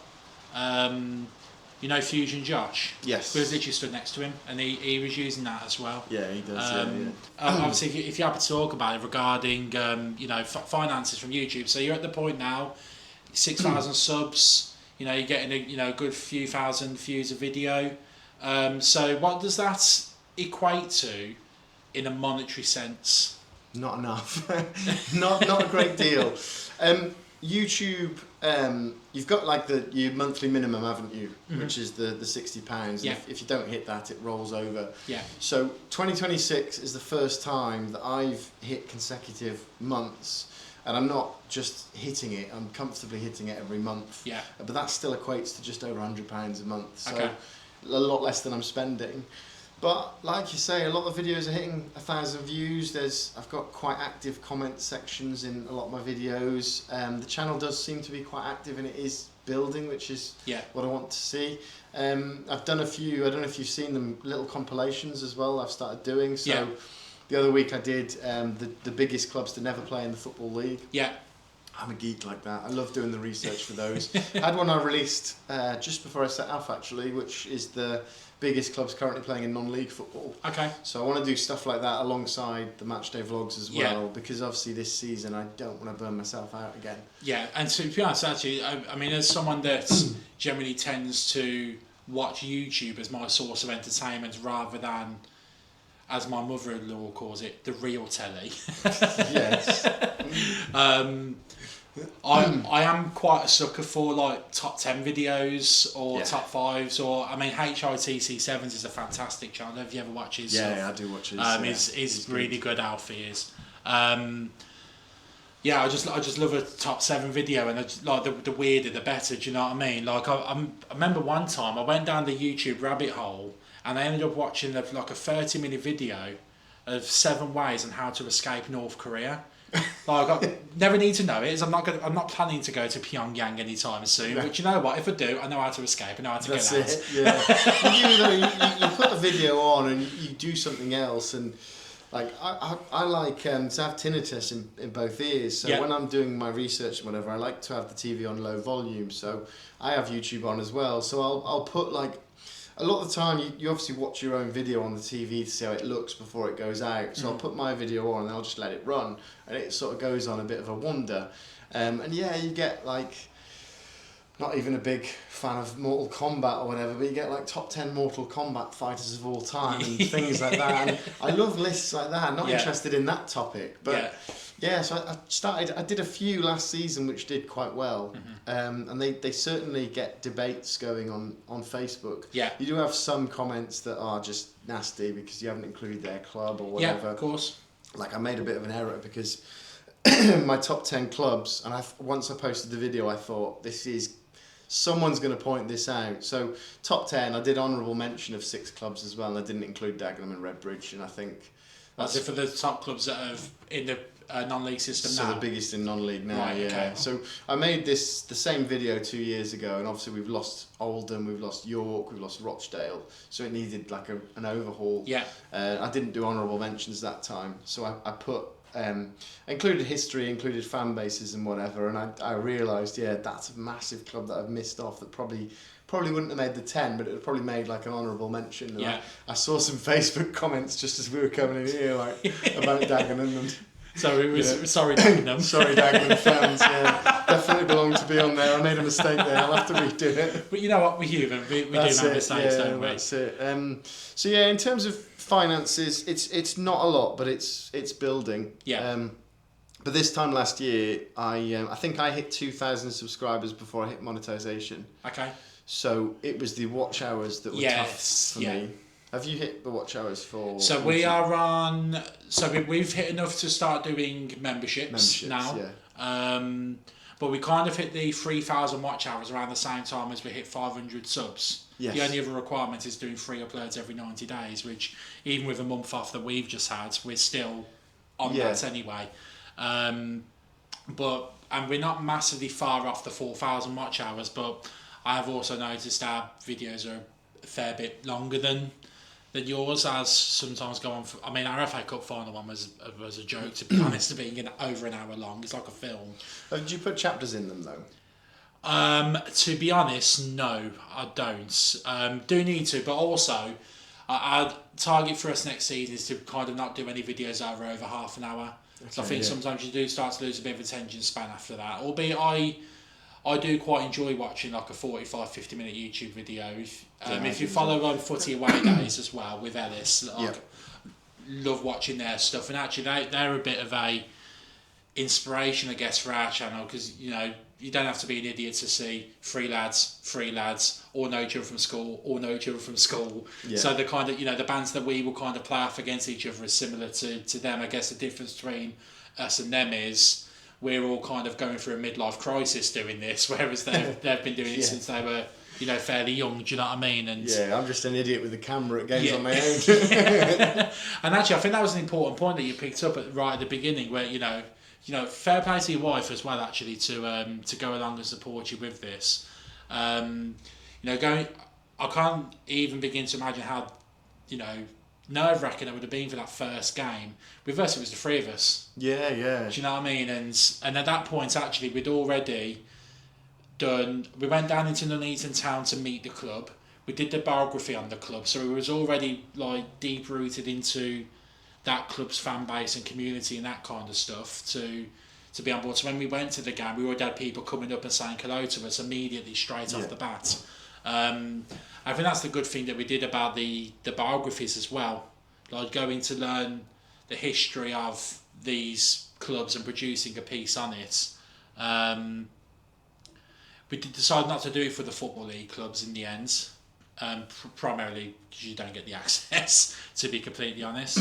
Fusion Josh? Yes. We was literally stood next to him, and he was using that as well. Yeah, he does, obviously, if you happen to talk about it regarding, finances from YouTube, so you're at the point now, 6,000 subs, you're getting a good few thousand views a video. So what does that equate to in a monetary sense? Not enough. not a great deal. YouTube, you've got like your monthly minimum, haven't you? Mm-hmm. Which is the £60. Yeah. If you don't hit that, it rolls over. Yeah. So 2026 is the first time that I've hit consecutive months, and I'm not just hitting it, I'm comfortably hitting it every month. Yeah. But that still equates to just over £100 a month. So okay. A lot less than I'm spending. But like you say, a lot of videos are hitting 1,000 views. I've got quite active comment sections in a lot of my videos. The channel does seem to be quite active, and it is building, which is what I want to see. I've done a few, I don't know if you've seen them, little compilations as well I've started doing. So the other week I did the biggest clubs to never play in the Football League. Yeah. I'm a geek like that. I love doing the research for those. I had one I released just before I set off, actually, which is the biggest clubs currently playing in non-league football. Okay. So I want to do stuff like that alongside the matchday vlogs as well, because obviously this season I don't want to burn myself out again. Yeah, and to be honest, actually, I mean, as someone that generally tends to watch YouTube as my source of entertainment rather than, as my mother-in-law calls it, the real telly. Yes. I am quite a sucker for like top 10 videos or top 5s, or I mean HITC7s is a fantastic channel. Have you ever watched his stuff? Yeah, I do watch his. He's really good. Alfie is. Yeah, I just love a top 7 video, and like the weirder the better. Do you know what I mean? Like I remember one time I went down the YouTube rabbit hole and I ended up watching like a 30-minute video of 7 ways on how to escape North Korea. Like I never need to know it. I'm not planning to go to Pyongyang anytime soon. No. But you know what? If I do, I know how to escape. I know how to get out. It. Yeah. you put a video on and you do something else, and like I like to have tinnitus in both ears. So when I'm doing my research and whatever, I like to have the TV on low volume. So I have YouTube on as well. So I'll put like. A lot of the time, you obviously watch your own video on the TV to see how it looks before it goes out. So I'll put my video on and I'll just let it run, and it sort of goes on a bit of a wander. And yeah, you get like, not even a big fan of Mortal Kombat or whatever, but you get like top 10 Mortal Kombat fighters of all time and things like that. And I love lists like that. I'm not interested in that topic, but so I did a few last season which did quite well. And they certainly get debates going on Facebook. Yeah. You do have some comments that are just nasty because you haven't included their club or whatever. Yeah, of course. Like I made a bit of an error because my top 10 clubs, and once I posted the video, I thought someone's going to point this out. So top 10, I did honourable mention of 6 clubs as well, and I didn't include Dagenham and Redbridge, and I think that's it for the top clubs that are in the non-league system now. So the biggest in non-league now, right, okay. So I made the same video 2 years ago, and obviously we've lost Oldham, we've lost York, we've lost Rochdale, so it needed like an overhaul. Yeah. I didn't do honourable mentions that time, so I put included history, included fan bases and whatever, and I realised that's a massive club that I've missed off that probably wouldn't have made the 10, but it would probably made like an honourable mention. And I saw some Facebook comments just as we were coming in here like about Dagenham and so it was sorry Dagenham. Sorry Dagenham fans, definitely belong to be on there. I made a mistake there, I'll have to redo it. But you know what, we're human, we do make mistakes, don't we? That's it. So in terms of finances, it's not a lot, but it's building. Yeah. But this time last year, I think I hit 2,000 subscribers before I hit monetization. Okay. So it was the watch hours that were tough for me. Have you hit the watch hours for? So we are on. So we've hit enough to start doing memberships now. Yeah. But we kind of hit the 3,000 watch hours around the same time as we hit 500 subs. Yes. The only other requirement is doing 3 uploads every 90 days, which even with a month off that we've just had, we're still on that anyway. And we're not massively far off the 4,000 watch hours, but I have also noticed our videos are a fair bit longer than yours, as sometimes go on for, I mean, our FA Cup final one was a joke, to be honest, being over an hour long. It's like a film. Did you put chapters in them though? To be honest, no, I don't. Do need to, but also our target for us next season is to kind of not do any videos over half an hour. Okay, so I think sometimes you do start to lose a bit of attention span after that. Albeit I do quite enjoy watching like a 45-50 minute YouTube video. If you follow Footy Away Days as well with Ellis, love watching their stuff, and actually they're a bit of a inspiration, I guess, for our channel, because you don't have to be an idiot to see three lads, or know each other from school, or know each other from school. Yeah. So the kind of the bands that we will kind of play off against each other is similar to them. I guess the difference between us and them is we're all kind of going through a midlife crisis doing this, whereas they've been doing it since they were fairly young. Do you know what I mean? And I'm just an idiot with a camera at games on my own. And actually, I think that was an important point that you picked up right at the beginning, where fair play to your wife as well, actually, to go along and support you with this. I can't even begin to imagine how nerve-wracking it would have been for that first game. With us, it was the three of us. Yeah, yeah. Do you know what I mean? And at that point, actually, we'd already done. We went down into Nuneaton town to meet the club. We did the biography on the club, so it was already like deep rooted into that club's fan base and community and that kind of stuff to be on board. So when we went to the game, we already had people coming up and saying hello to us immediately, straight off the bat. I think that's the good thing that we did about the biographies as well, like going to learn the history of these clubs and producing a piece on it. We did decide not to do it for the Football League clubs in the end, primarily because you don't get the access, to be completely honest.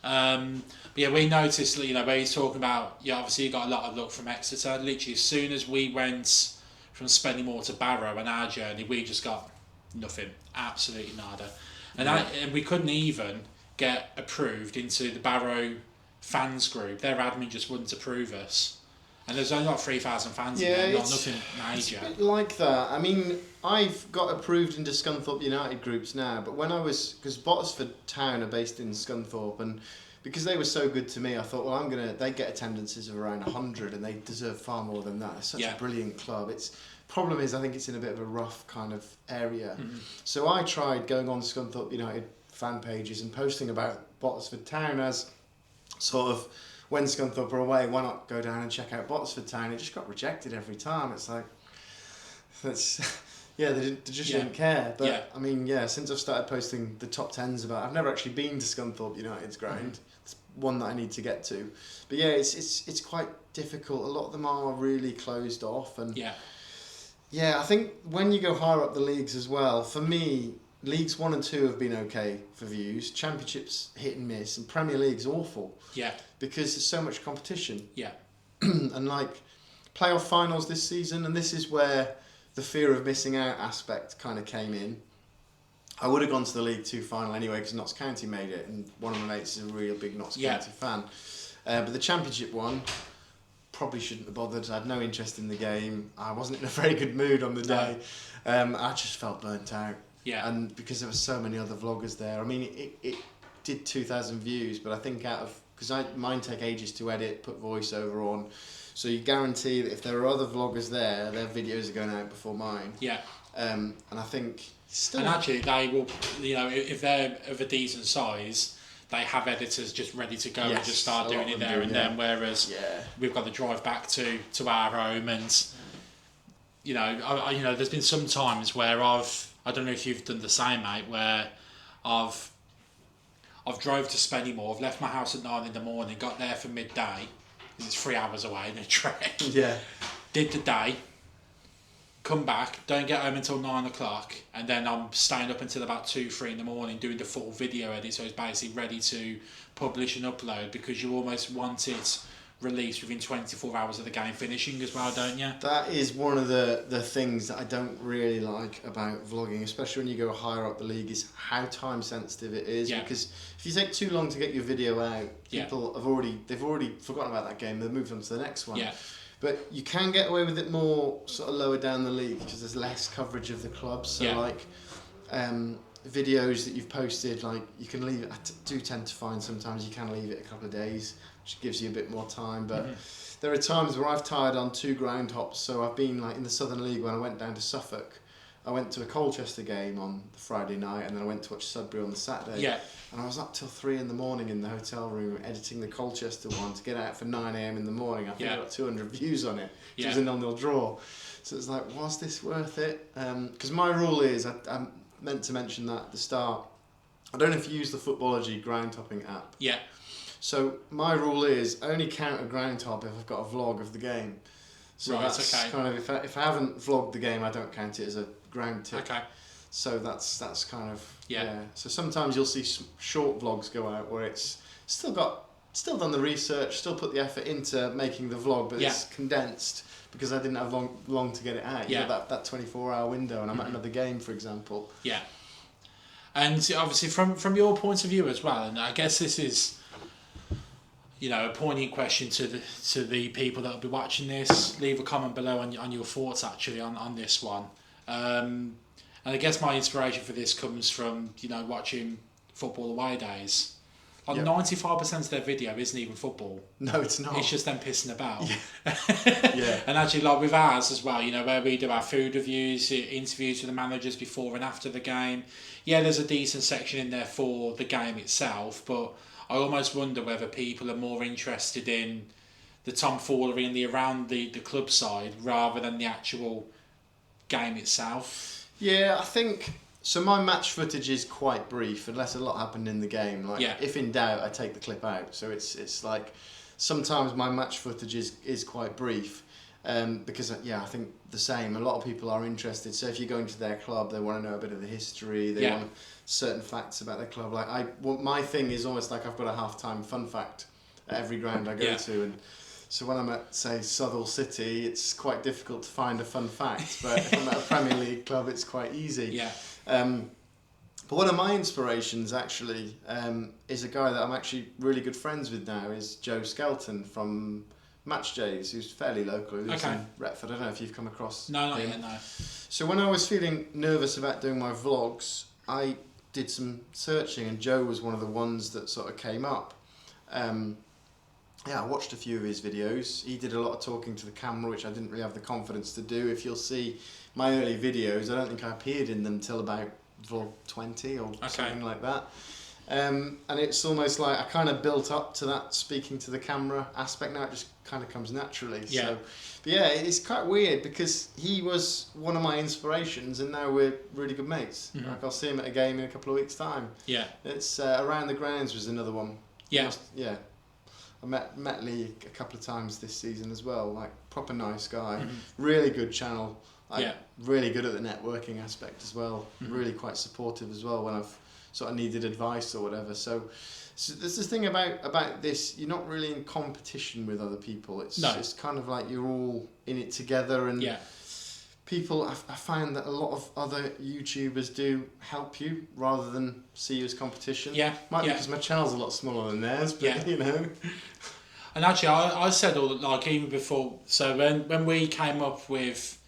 But yeah, we noticed, you know, where he's talking about, obviously you got a lot of luck from Exeter. Literally, as soon as we went from Spennymoor to Barrow on our journey, we just got nothing, absolutely nada. And we couldn't even get approved into the Barrow fans group. Their admin just wouldn't approve us. And there's only like 3,000 fans in there, not nothing major. It's a bit like that. I mean, I've got approved into Scunthorpe United groups now, but when I was, because Botsford Town are based in Scunthorpe, and because they were so good to me, I thought, well, they get attendances of around 100, and they deserve far more than that. It's such a brilliant club. Problem is, I think it's in a bit of a rough kind of area. So I tried going on Scunthorpe United fan pages and posting about Botsford Town as sort of, when Scunthorpe are away, why not go down and check out Botsford Town? It just got rejected every time. It's like, they just didn't care. But I mean, since I've started posting the top 10s about, I've never actually been to Scunthorpe United's ground. It's one that I need to get to. But yeah, it's quite difficult. A lot of them are really closed off, and I think when you go higher up the leagues as well, for me, Leagues 1 and 2 have been okay for views. Championship's hit and miss, and Premier League's awful. Yeah. Because there's so much competition. Yeah. And like playoff finals this season, and this is where the fear of missing out aspect kind of came in. I would have gone to the League 2 final anyway because Notts County made it, and one of my mates is a real big Notts County fan. But the Championship one, probably shouldn't have bothered. I had no interest in the game. I wasn't in a very good mood on the day. I just felt burnt out. Yeah. And because there were so many other vloggers there. I mean, it did 2,000 views, but I think because mine take ages to edit, put voiceover on, so you guarantee that if there are other vloggers there, their videos are going out before mine. Yeah. And I think still. And actually, they will, if they're of a decent size, they have editors just ready to go and just start doing it there and then. Whereas we've got to drive back to our home, and there's been some times where I don't know if you've done the same, mate, where I've drove to Spennymoor, I've left my house at 9 in the morning, got there for midday, because it's 3 hours away in a trek. Yeah. Did the day, come back, don't get home until 9 o'clock, and then I'm staying up until about 2, 3 in the morning doing the full video edit, so it's basically ready to publish and upload, because you almost want it released within 24 hours of the game finishing as well, don't you? That is one of the things that I don't really like about vlogging, especially when you go higher up the league, is how time sensitive it is. Because if you take too long to get your video out, people they've already forgotten about that game, they've moved on to the next one. But you can get away with it more sort of lower down the league because there's less coverage of the clubs. So like videos that you've posted, like you can leave it. I do tend to find sometimes you can leave it a couple of days, which gives you a bit more time. But there are times where I've tied on 2 ground hops. So I've been like in the Southern League when I went down to Suffolk. I went to a Colchester game on the Friday night, and then I went to watch Sudbury on the Saturday. Yeah. And I was up till 3 in the morning in the hotel room editing the Colchester one to get out for 9 a.m. in the morning. I think I got 200 views on it, which was a 0-0 draw. So it's like, was this worth it? Because my rule is, I meant to mention that at the start, I don't know if you use the Footballogy Groundhopping app. Yeah. So my rule is, I only count a ground hop if I've got a vlog of the game. So that's kind of, if I haven't vlogged the game, I don't count it as a ground tip. Okay. So that's kind of So sometimes you'll see short vlogs go out where it's still done the research, still put the effort into making the vlog, but it's condensed because I didn't have long to get it out. You know, that 24-hour window, and I'm at another game, for example. Yeah. And obviously from your point of view as well, and I guess this is, a poignant question to the people that will be watching this. Leave a comment below on your thoughts actually on this one. And I guess my inspiration for this comes from watching football away days. Like Yep. 95% of their video isn't even football. No, it's not. It's just them pissing about. Yeah. And actually, like with ours as well, you know, where we do our food reviews, interviews with the managers before and after the game. Yeah, there's a decent section in there for the game itself, but I almost wonder whether people are more interested in the tomfoolery and the around the club side rather than the actual game itself. Yeah, I think so. My match footage is quite brief, unless a lot happened in the game. Like, if in doubt, I take the clip out. So it's like sometimes my match footage is quite brief, because I think the same. A lot of people are interested. So if you're going to their club, they want to know a bit of the history. They want certain facts about their club. Like my thing is almost like I've got a half-time fun fact at every ground I go to, and so when I'm at, say, Southall City, it's quite difficult to find a fun fact, but if I'm at a Premier League club, it's quite easy. Yeah. But one of my inspirations, actually, is a guy that I'm actually really good friends with now, is Joe Skelton from Match Jays, who's fairly local, who lives in Retford. I don't know if you've come across him. No. So when I was feeling nervous about doing my vlogs, I did some searching, and Joe was one of the ones that sort of came up. I watched a few of his videos. He did a lot of talking to the camera, which I didn't really have the confidence to do. If you'll see my early videos, I don't think I appeared in them till about vlog 20 or something like that. And it's almost like I kind of built up to that speaking to the camera aspect. Now it just kind of comes naturally. Yeah. So, but yeah, it's quite weird because he was one of my inspirations, and now we're really good mates. Mm-hmm. Like I'll see him at a game in a couple of weeks' time. Yeah. It's Around the Grounds was another one. Yeah. I met Lee a couple of times this season as well. Like, proper nice guy, Mm-hmm. really good channel. Like, really good at the networking aspect as well. Mm-hmm. Really quite supportive as well when I've sort of needed advice or whatever. So there's this thing about this. You're not really in competition with other people. It's kind of like you're all in it together, and people. I find that a lot of other YouTubers do help you rather than see you as competition. Might be because my channel's a lot smaller than theirs, but you know. And actually, I said all like even before. So when we came up with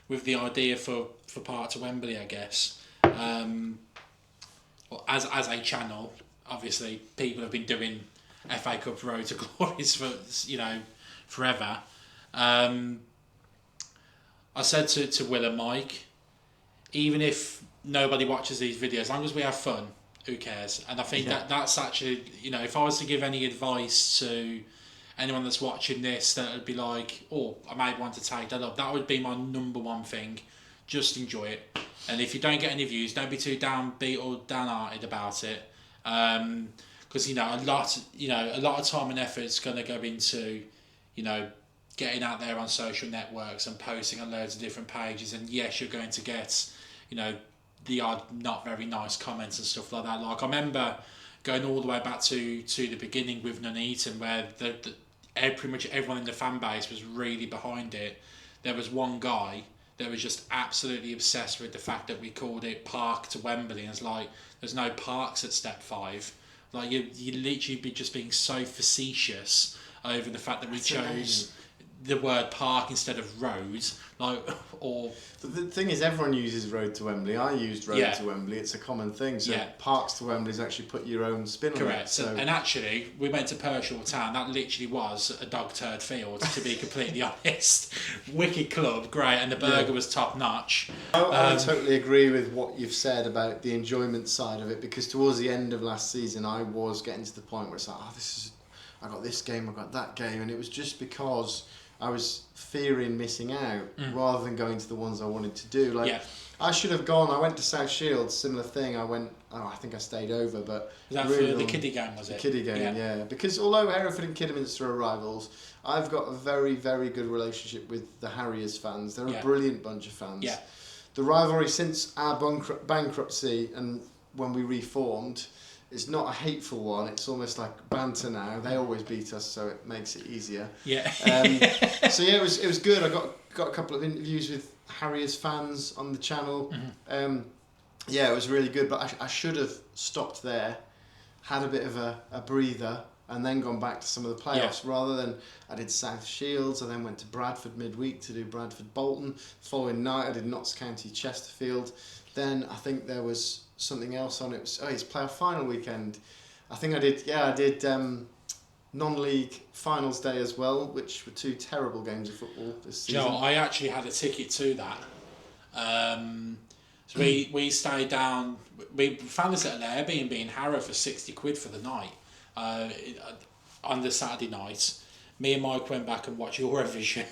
the idea for Part to Wembley, I guess, well, as a channel, obviously people have been doing FA Cup Road to Glories for forever. I said to Will and Mike, even if nobody watches these videos, as long as we have fun, who cares? And I think that's actually, if I was to give any advice to anyone that's watching this, that would be like, I might want to take that up. That would be my number one thing. Just enjoy it. And if you don't get any views, don't be too downbeat or downhearted about it. Because, a lot of time and effort is going to go into, getting out there on social networks and posting on loads of different pages, and yes, you're going to get, the odd not very nice comments and stuff like that. Like I remember going all the way back to the beginning with Nuneaton, where pretty much everyone in the fan base was really behind it. There was one guy that was just absolutely obsessed with the fact that we called it Park to Wembley, and it's like there's no parks at Step 5. Like you literally be just being so facetious over the fact that we chose the word park instead of road, But the thing is, everyone uses Road to Wembley. I used Road to Wembley. It's a common thing. So Parks to Wembley is actually put your own spin on it. Correct. So. And actually, we went to Pershore Town. That literally was a dog turd field, to be completely honest. Wicked club, great, and the burger was top notch. I totally agree with what you've said about the enjoyment side of it, because towards the end of last season, I was getting to the point where it's like, I got this game, I got that game, and it was just because I was fearing missing out rather than going to the ones I wanted to do. I should have gone. I went to South Shields, similar thing. I think I stayed over, but was that really for the kiddie game, was it? The kiddie game, yeah. Because although Hereford and Kidderminster are rivals, I've got a very, very good relationship with the Harriers fans. They're a brilliant bunch of fans. Yeah. The rivalry since our bankruptcy and when we reformed, it's not a hateful one. It's almost like banter now. They always beat us, so it makes it easier. Yeah. So yeah, it was good. I got a couple of interviews with Harriers fans on the channel. Mm-hmm. Yeah, it was really good. But I should have stopped there, had a bit of a breather, and then gone back to some of the playoffs rather than I did South Shields. I then went to Bradford midweek to do Bradford Bolton. The following night I did Notts County Chesterfield. Then I think there was something else on. It was it's playoff final weekend. I think I did non-league finals day as well, which were 2 terrible games of football this season. Joe, I actually had a ticket to that. So we stayed down. We found this at an Airbnb in Harrow for 60 quid for the night. On the Saturday night, me and Mike went back and watched Eurovision.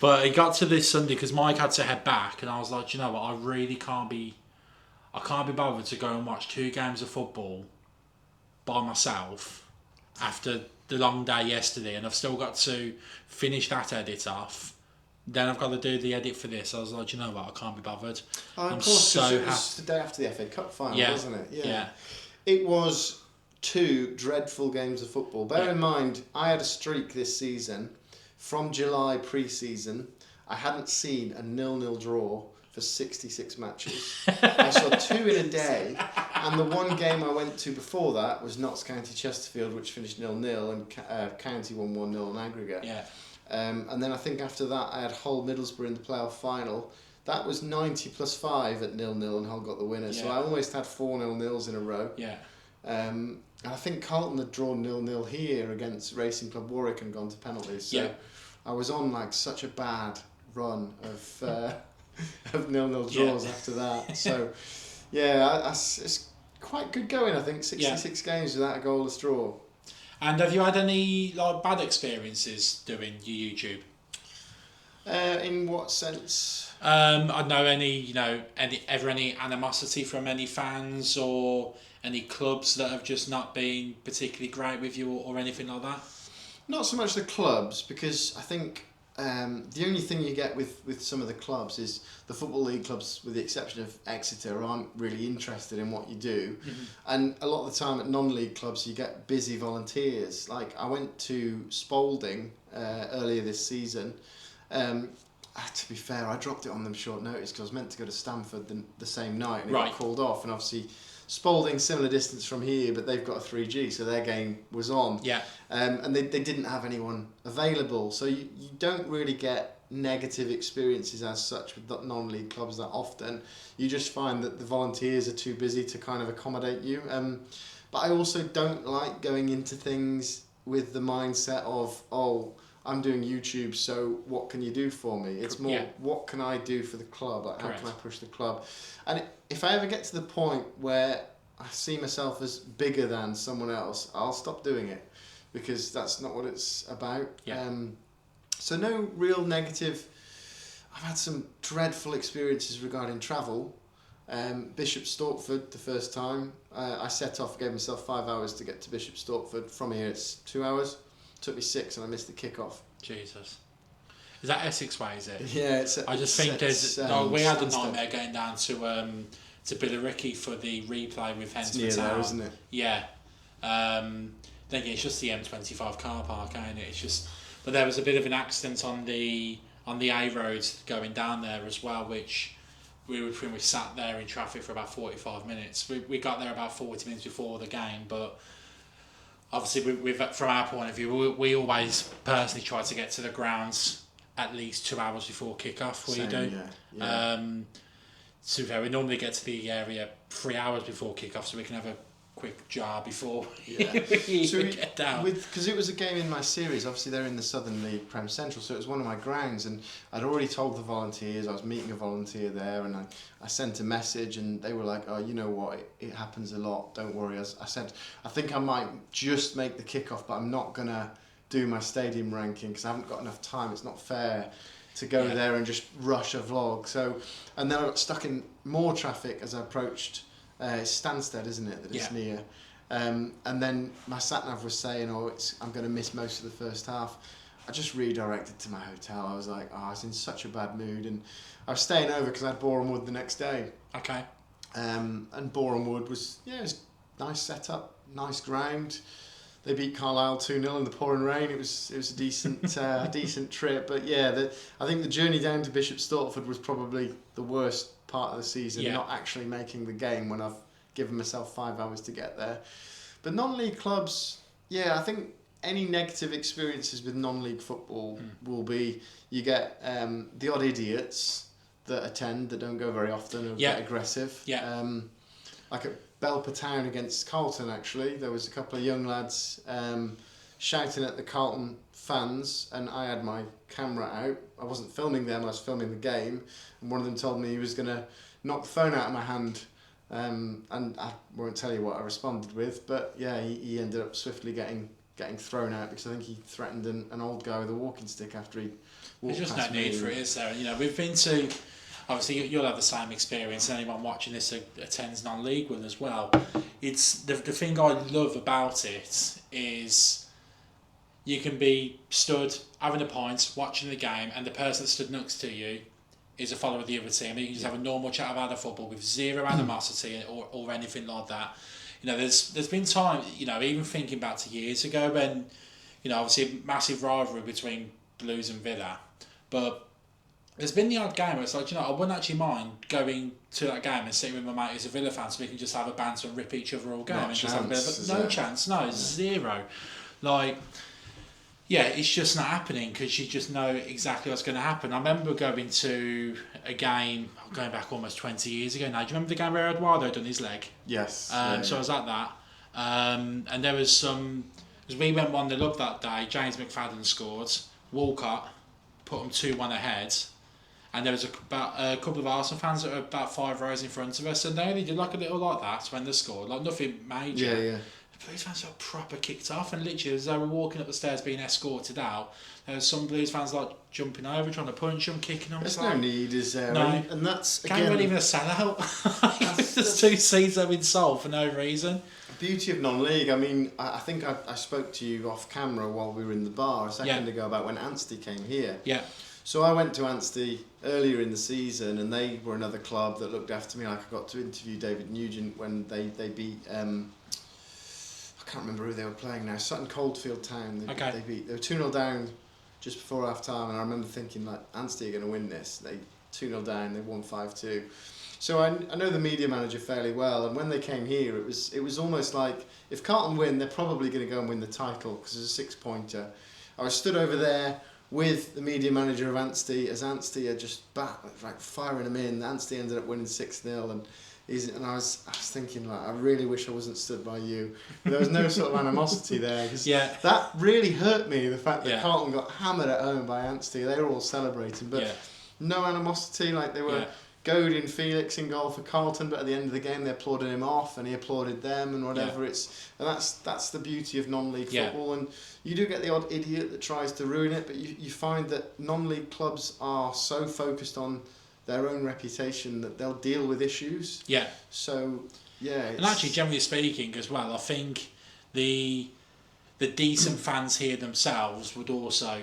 But it got to this Sunday because Mike had to head back, and I was like, you know what, I really can't be bothered to go and watch 2 games of football by myself after the long day yesterday, and I've still got to finish that edit off. Then I've got to do the edit for this. I was like, you know what, I can't be bothered. Oh, I'm of course, so it was the day after the FA Cup final, wasn't it? Yeah. It was 2 dreadful games of football. Bear in mind, I had a streak this season. From July pre-season, I hadn't seen a 0-0 draw for 66 matches. I saw 2 in a day, and the one game I went to before that was Notts County Chesterfield, which finished 0-0, and County won 1-0 in aggregate. Yeah. And then I think after that I had Hull Middlesbrough in the playoff final. That was 90 plus 5 at 0-0, and Hull got the winner. Yeah. So I almost had 4 0-0s in a row. Yeah. And I think Carlton had drawn 0-0 here against Racing Club Warwick and gone to penalties. So I was on like such a bad run of 0-0 draws after that. So it's quite good going. I think 66 games without a goalless draw. And have you had any bad experiences doing your YouTube? In what sense? I don't know any animosity from any fans or any clubs that have just not been particularly great with you or anything like that? Not so much the clubs, because I think the only thing you get with some of the clubs is the Football League clubs, with the exception of Exeter, aren't really interested in what you do. Mm-hmm. And a lot of the time at non-league clubs you get busy volunteers. Like I went to Spalding earlier this season. To be fair, I dropped it on them short notice because I was meant to go to Stamford the same night, and it got called off. And obviously Spalding, similar distance from here, but they've got a 3G, so their game was on. Yeah. And they didn't have anyone available, so you don't really get negative experiences as such with non-league clubs that often. You just find that the volunteers are too busy to kind of accommodate you. But I also don't like going into things with the mindset of, I'm doing YouTube, so what can you do for me? It's more, what can I do for the club? Like, how can I push the club? And if I ever get to the point where I see myself as bigger than someone else, I'll stop doing it, because that's not what it's about. Yeah. So no real negative. I've had some dreadful experiences regarding travel. Bishop Stortford, the first time, I set off, gave myself 5 hours to get to Bishop Stortford. From here it's 2 hours. Took me 6 and I missed the kick-off. Jesus. Is that Essex way, is it? Yeah, I just think there's... we had a nightmare getting down to Billericay for the replay with Hens for Town. There, isn't it? Yeah. Then it's just the M25 car park, ain't it? It's just... But there was a bit of an accident on the A roads going down there as well, which we sat there in traffic for about 45 minutes. We got there about 40 minutes before the game, but... Obviously, from our point of view, we always personally try to get to the grounds at least 2 hours before kick-off. What do you do? Yeah. To be fair, we normally get to the area 3 hours before kick-off, so we can have a quick jar before we get down. Because it was a game in my series. Obviously, they're in the Southern League Prem Central, so it was one of my grounds, and I'd already told the volunteers. I was meeting a volunteer there, and I sent a message, and they were like, "Oh, you know what? It happens a lot. Don't worry." I said, "I think I might just make the kickoff, but I'm not gonna do my stadium ranking because I haven't got enough time. It's not fair to go there and just rush a vlog." So, and then I got stuck in more traffic as I approached. Stansted, isn't it, that it's near? And then my sat-nav was saying, I'm going to miss most of the first half. I just redirected to my hotel. I was like, I was in such a bad mood, and I was staying over because I had Boreham Wood the next day. Okay. And Boreham Wood was, it was nice setup, nice ground. They beat Carlisle 2-0 in the pouring rain. It was a decent decent trip. But I think the journey down to Bishop Stortford was probably the worst part of the season, not actually making the game when I've given myself 5 hours to get there. But non-league clubs, I think any negative experiences with non-league football will be, you get the odd idiots that attend that don't go very often or get aggressive. Yeah. Like at Belper Town against Carlton, actually, there was a couple of young lads shouting at the Carlton fans, and I had my camera out. I wasn't filming them, I was filming the game, and one of them told me he was going to knock the phone out of my hand, and I won't tell you what I responded with, but yeah, he ended up swiftly getting thrown out because I think he threatened an old guy with a walking stick after he walked There's just past no need me. for it, is there? You know, we've been to, obviously you'll have the same experience, anyone watching this attends non-league with as well. It's the thing I love about it is you can be stood having a pint, watching the game, and the person that stood next to you is a follower of the other team. You can just have a normal chat about the football with zero animosity or anything like that. You know, there's been time, you know, even thinking back to years ago when, you know, obviously a massive rivalry between Blues and Villa, but there's been the odd game where it's like, you know, I wouldn't actually mind going to that game and sitting with my mate who's a Villa fan so we can just have a banter and rip each other all game. And just have a bit of no chance, no, zero. Like, yeah, it's just not happening because you just know exactly what's going to happen. I remember going to a game, going back almost 20 years ago now. Do you remember the game where Eduardo done his leg? Yes. So I was at that. And there was some, because we went 1-0 up that day, James McFadden scored, Walcott put them 2-1 ahead, and there was about a couple of Arsenal fans that were about 5 rows in front of us, and they only did like a little like that when they scored, like nothing major. Yeah. The Blues fans got proper kicked off, and literally as they were walking up the stairs being escorted out, there was some Blues fans like jumping over, trying to punch them, kicking them. There's no need, is there? No. And that's, Game again, wasn't even a sellout. There's 2 seats that have been sold for no reason. beauty of non-league. I mean, I think I spoke to you off camera while we were in the bar a second ago about when Anstey came here. Yeah. So I went to Anstey earlier in the season, and they were another club that looked after me. Like, I got to interview David Nugent when they beat I can't remember who they were playing now. Sutton Coldfield Town. They were 2-0 down just before half time, and I remember thinking, like, Anstey are going to win this. They 2-0 down, they won 5-2. So I know the media manager fairly well, and when they came here, it was almost like if Carlton win, they're probably going to go and win the title because it's a 6-pointer. I was stood over there with the media manager of Anstey as Anstey are just firing them in. Anstey ended up winning 6-0, and I was thinking, like, I really wish I wasn't stood by you. But there was no sort of animosity there, because that really hurt me, the fact that Carlton got hammered at home by Anstey. They were all celebrating, but no animosity. Like, they were goading Felix in goal for Carlton, but at the end of the game they applauded him off, and he applauded them, and whatever. That's the beauty of non-league football. And you do get the odd idiot that tries to ruin it, but you find that non-league clubs are so focused on their own reputation that they'll deal with issues. Yeah. So, yeah. And actually, generally speaking as well, I think the decent fans here themselves would also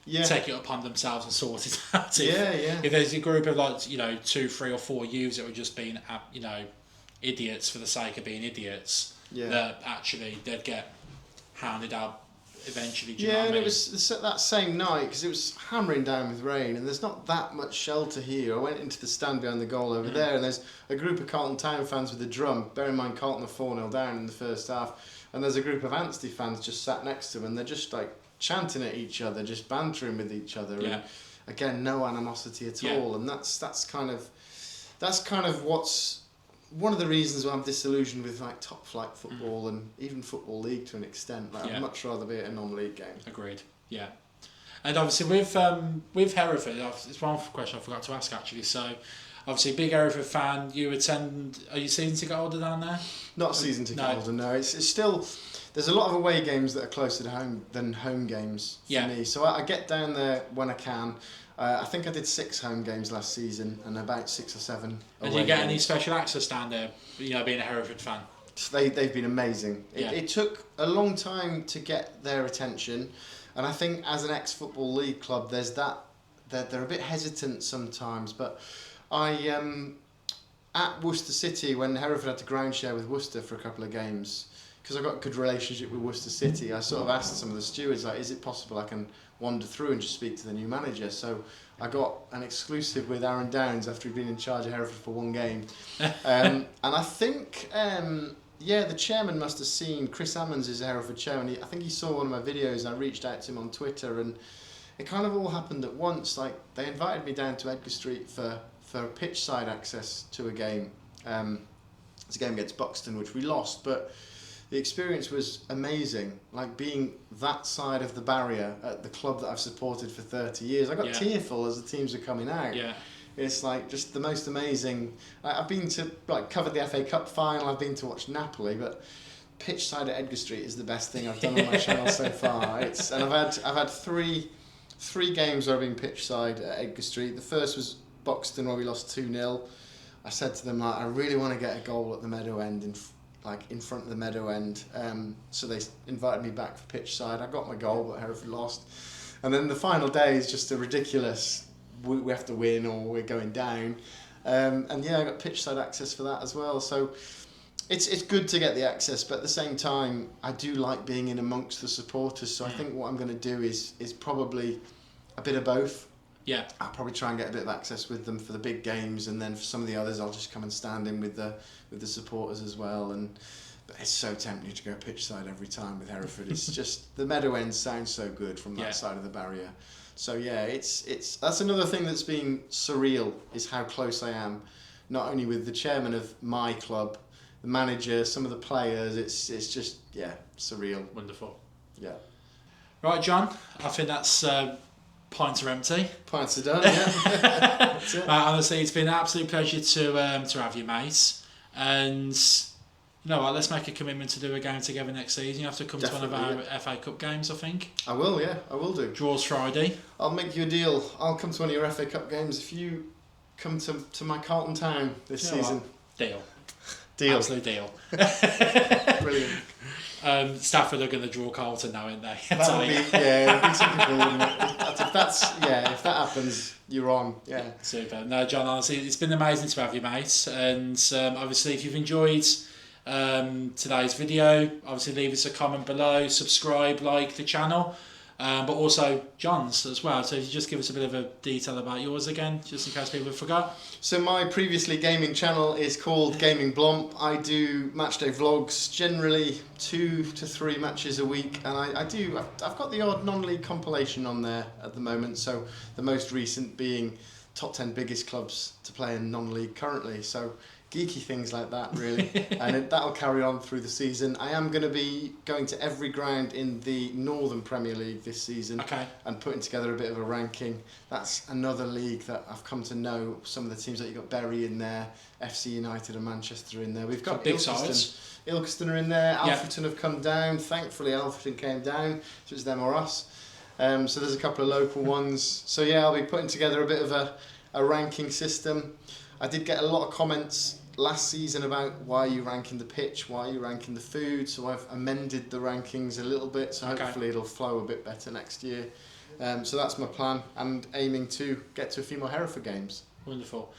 take it upon themselves and sort it out. If there's a group of, like, 2, 3 or 4 youths that were just being, idiots for the sake of being idiots, that actually they'd get hounded out eventually. Do you know what I mean? It was that same night, because it was hammering down with rain, and there's not that much shelter here. I went into the stand behind the goal over there, and there's a group of Carlton Town fans with a drum. Bear in mind, Carlton are 4-0 down in the first half, and there's a group of Anstey fans just sat next to them, and they're just like chanting at each other, just bantering with each other, and again, no animosity at all. And that's kind of what's one of the reasons why I'm disillusioned with, like, top flight football and even football league to an extent. Like, I'd much rather be at a non-league game. Agreed. Yeah. And obviously with Hereford, it's one question I forgot to ask actually. So, obviously, big Hereford fan. Are you season ticket holder down there? Not season ticket holder. No, it's still. There's a lot of away games that are closer to home than home games for me. So I get down there when I can. I think I did 6 home games last season and about 6 or 7 away And do you get games. any special access down there, being a Hereford fan? They've been amazing. It took a long time to get their attention, and I think as an ex-football league club, there's that they're a bit hesitant sometimes. But at Worcester City, when Hereford had to ground share with Worcester for a couple of games, because I've got a good relationship with Worcester City, I sort of asked some of the stewards, like, is it possible I can wander through and just speak to the new manager? So I got an exclusive with Aaron Downs after he'd been in charge of Hereford for 1 game. And I think, the chairman must have seen, Chris Ammons is a Hereford chairman. I think he saw one of my videos, and I reached out to him on Twitter, and it kind of all happened at once. Like, they invited me down to Edgar Street for pitch side access to a game. It's a game against Buxton, which we lost, but the experience was amazing. Like, being that side of the barrier at the club that I've supported for 30 years. I got tearful as the teams were coming out. Yeah. It's like just the most amazing. I've been to, like, covered the FA Cup final. I've been to watch Napoli, but pitch side at Edgar Street is the best thing I've done on my channel so far. And I've had three games where I've been pitch side at Edgar Street. The first was Buxton, where we lost 2-0. I said to them, like, I really want to get a goal at the Meadow End, in front of the Meadow End. So they invited me back for pitch side. I got my goal, but Hereford lost. And then the final day is just a ridiculous, we have to win or we're going down. And yeah, I got pitch side access for that as well. So it's good to get the access, but at the same time, I do like being in amongst the supporters. So I think what I'm going to do is probably a bit of both. Yeah. I'll probably try and get a bit of access with them for the big games, and then for some of the others, I'll just come and stand in with the supporters as well. But it's so tempting to go pitch side every time with Hereford. It's just the Meadow End sounds so good from that side of the barrier. So yeah, it's that's another thing that's been surreal, is how close I am, not only with the chairman of my club, the manager, some of the players. It's just surreal. Wonderful. Yeah. Right, John. I think that's. Pints are empty. Pints are done, yeah. That's it. Honestly, it's been an absolute pleasure to have you, mate. And you know what, let's make a commitment to do a game together next season. You have to come to one of our FA Cup games, I think. I will, yeah, I will do. Draws Friday. I'll make you a deal. I'll come to one of your FA Cup games if you come to my Carlton town this season. Deal. Absolute deal. Brilliant. Stafford are going to draw Carlton now, aren't they? That would be, it'd be typical, wouldn't it? If that happens, you're on. Yeah. Super. No, John, honestly, it's been amazing to have you, mate. And obviously, if you've enjoyed today's video, obviously leave us a comment below, subscribe, like the channel. But also Jons as well. So if you just give us a bit of a detail about yours again, just in case people forgot. So my previously gaming channel is called GamingBlomp. I do matchday vlogs, generally 2 to 3 matches a week, and I've got the odd non-league compilation on there at the moment. So the most recent being top 10 biggest clubs to play in non-league currently. So geeky things like that, really. And that'll carry on through the season. I am going to be going to every ground in the Northern Premier League this season, and putting together a bit of a ranking. That's another league that I've come to know some of the teams. That you've got Bury in there, FC United and Manchester in there. We've got big sides. Ilkeston are in there. Alfreton have come down. Thankfully, Alfreton came down, so it's them or us. So there's a couple of local ones. So yeah, I'll be putting together a bit of a ranking system. I did get a lot of comments last season about why are you ranking the pitch, why are you ranking the food, so I've amended the rankings a little bit, so hopefully it'll flow a bit better next year. So that's my plan, and aiming to get to a few more Hereford games. Wonderful.